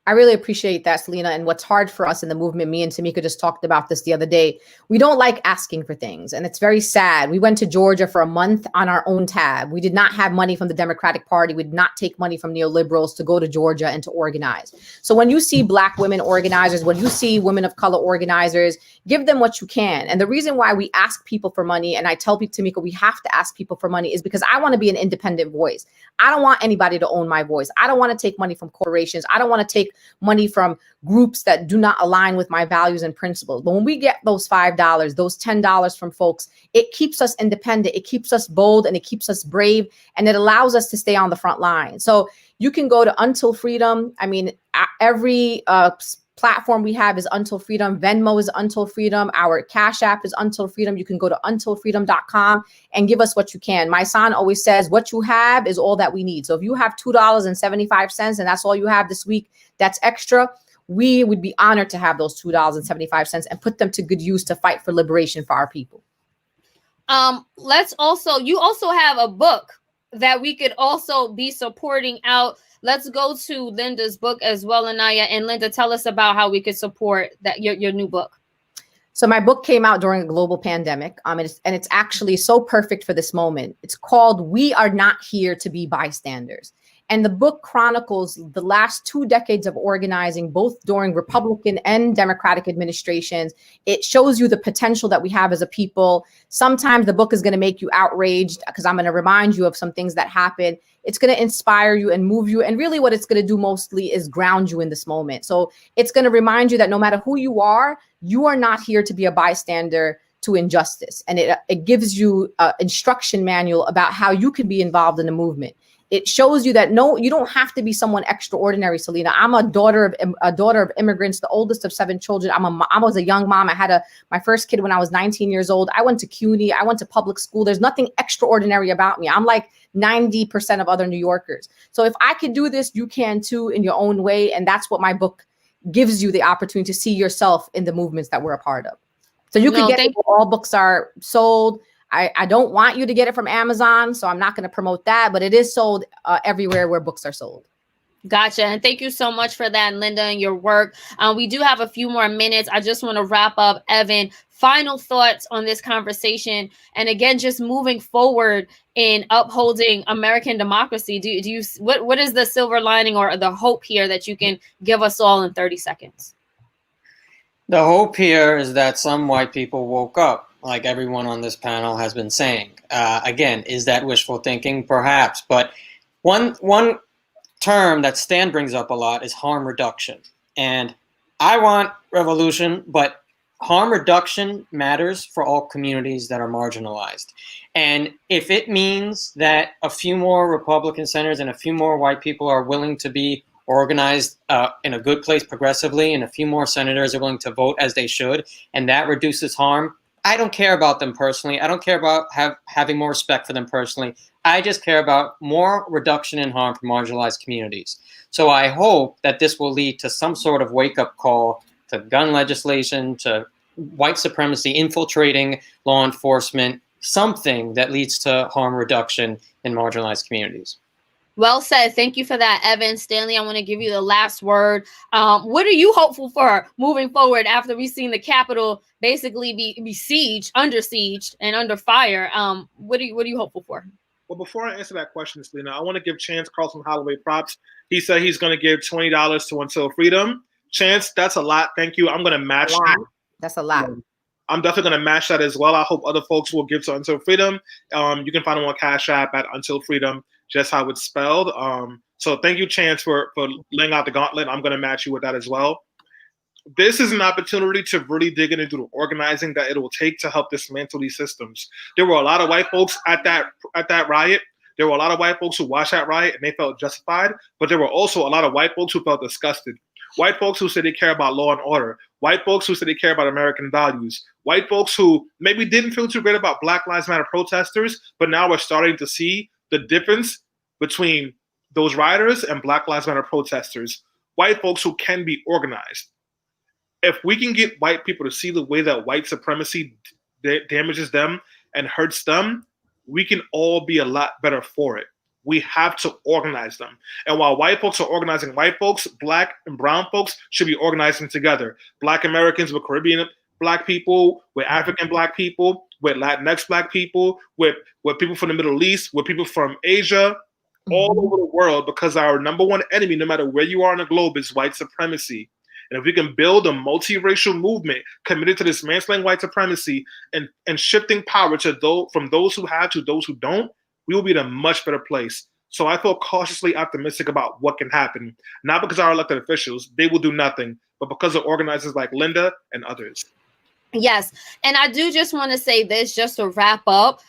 I really appreciate that, Selena. And what's hard for us in the movement, me and Tamika just talked about this the other day. We don't like asking for things. And it's very sad. We went to Georgia for a month on our own tab. We did not have money from the Democratic Party. We did not take money from neoliberals to go to Georgia and to organize. So when you see Black women organizers, when you see women of color organizers, give them what you can. And the reason why we ask people for money, and I tell people, Tamika, we have to ask people for money, is because I want to be an independent voice. I don't want anybody to own my voice. I don't want to take money from corporations. I don't want to take money from groups that do not align with my values and principles. But when we get those $5, those $10 from folks, it keeps us independent, it keeps us bold, and it keeps us brave, and it allows us to stay on the front line. So you can go to Until Freedom. I mean, every platform we have is Until Freedom. Venmo is Until Freedom. Our Cash App is Until Freedom. You can go to untilfreedom.com and give us what you can. My son always says, what you have is all that we need. So if you have $2.75 and that's all you have this week, that's extra, we would be honored to have those $2.75 and put them to good use to fight for liberation for our people. You also have a book that we could also be supporting out. Let's go to Linda's book as well, Anaya. And Linda, tell us about how we could support that your new book. So my book came out during a global pandemic, and it's actually so perfect for this moment. It's called We Are Not Here to Be Bystanders. And the book chronicles the last 2 decades of organizing, both during Republican and Democratic administrations. It shows you the potential that we have as a people. Sometimes the book is going to make you outraged because I'm going to remind you of some things that happened. It's going to inspire you and move you. And really what it's going to do mostly is ground you in this moment. So it's going to remind you that no matter who you are not here to be a bystander to injustice. And it gives you an instruction manual about how you can be involved in the movement. It shows you that no, you don't have to be someone extraordinary, Selena. I'm a daughter of immigrants, the oldest of 7 children. I was a young mom. I had my first kid when I was 19 years old. I went to CUNY. I went to public school. There's nothing extraordinary about me. I'm like 90% of other New Yorkers. So if I can do this, you can too in your own way. And that's what my book gives you, the opportunity to see yourself in the movements that we're a part of. So you can get it where all books are sold. I don't want you to get it from Amazon, so I'm not going to promote that, but it is sold everywhere where books are sold. Gotcha. And thank you so much for that, Linda, and your work. We do have a few more minutes. I just want to wrap up. Evan, final thoughts on this conversation. And again, just moving forward in upholding American democracy. Do you what is the silver lining or the hope here that you can give us all in 30 seconds? The hope here is that some white people woke up, like everyone on this panel has been saying. Again, is that wishful thinking? Perhaps. But one term that Stan brings up a lot is harm reduction. And I want revolution, but harm reduction matters for all communities that are marginalized. And if it means that a few more Republican senators and a few more white people are willing to be organized in a good place progressively, and a few more senators are willing to vote as they should, and that reduces harm, I don't care about them personally. I don't care about having more respect for them personally. I just care about more reduction in harm for marginalized communities. So I hope that this will lead to some sort of wake-up call to gun legislation, to white supremacy infiltrating law enforcement, something that leads to harm reduction in marginalized communities. Well said. Thank you for that, Evan. Stanley, I want to give you the last word. What are you hopeful for moving forward after we've seen the Capitol basically be under siege and under fire? What are you hopeful for? Well, before I answer that question, Selena, I want to give Chance Carlson Holloway props. He said he's going to give $20 to Until Freedom. Chance, that's a lot. Thank you. I'm going to match that. That's a lot. I'm definitely going to match that as well. I hope other folks will give to Until Freedom. You can find them on Cash App at Until Freedom, just how it's spelled. So thank you, Chance, for laying out the gauntlet. I'm going to match you with that as well. This is an opportunity to really dig into the organizing that it will take to help dismantle these systems. There were a lot of white folks at that riot. There were a lot of white folks who watched that riot and they felt justified, but there were also a lot of white folks who felt disgusted. White folks who said they care about law and order. White folks who said they care about American values. White folks who maybe didn't feel too great about Black Lives Matter protesters, but now we're starting to see the difference between those rioters and Black Lives Matter protesters. White folks who can be organized. If we can get white people to see the way that white supremacy damages them and hurts them, we can all be a lot better for it. We have to organize them. And while white folks are organizing white folks, Black and brown folks should be organizing together. Black Americans with Caribbean Black people, with African Black people, with Latinx Black people, with people from the Middle East, with people from Asia, all over the world, because our number one enemy, no matter where you are on the globe, is white supremacy. And if we can build a multiracial movement committed to dismantling white supremacy and shifting power from those who have to those who don't, we will be in a much better place. So I feel cautiously optimistic about what can happen, not because our elected officials, they will do nothing, but because of organizers like Linda and others. Yes. And I do just want to say this just to wrap up.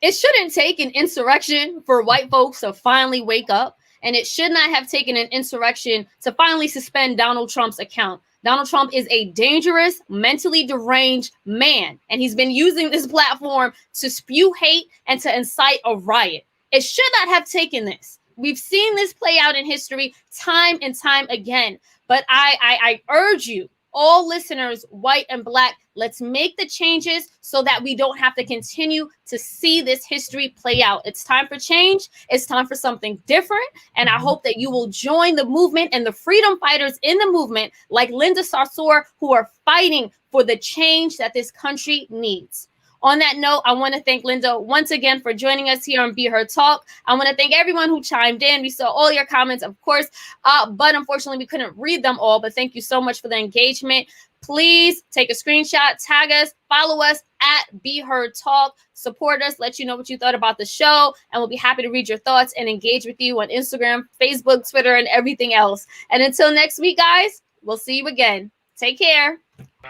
It shouldn't take an insurrection for white folks to finally wake up. And it should not have taken an insurrection to finally suspend Donald Trump's account. Donald Trump is a dangerous, mentally deranged man, and he's been using this platform to spew hate and to incite a riot. It should not have taken this. We've seen this play out in history time and time again. But I urge you, all listeners, white and black, let's make the changes so that we don't have to continue to see this history play out. It's time for change. It's time for something different. And I hope that you will join the movement and the freedom fighters in the movement like Linda Sarsour, who are fighting for the change that this country needs. On that note, I want to thank Linda once again for joining us here on Be Her Talk. I want to thank everyone who chimed in. We saw all your comments, of course, but unfortunately, we couldn't read them all. But thank you so much for the engagement. Please take a screenshot, tag us, follow us at Be Her Talk, support us, let you know what you thought about the show, and we'll be happy to read your thoughts and engage with you on Instagram, Facebook, Twitter, and everything else. And until next week, guys, we'll see you again. Take care.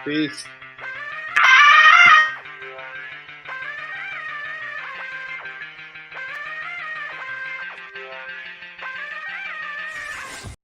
Peace.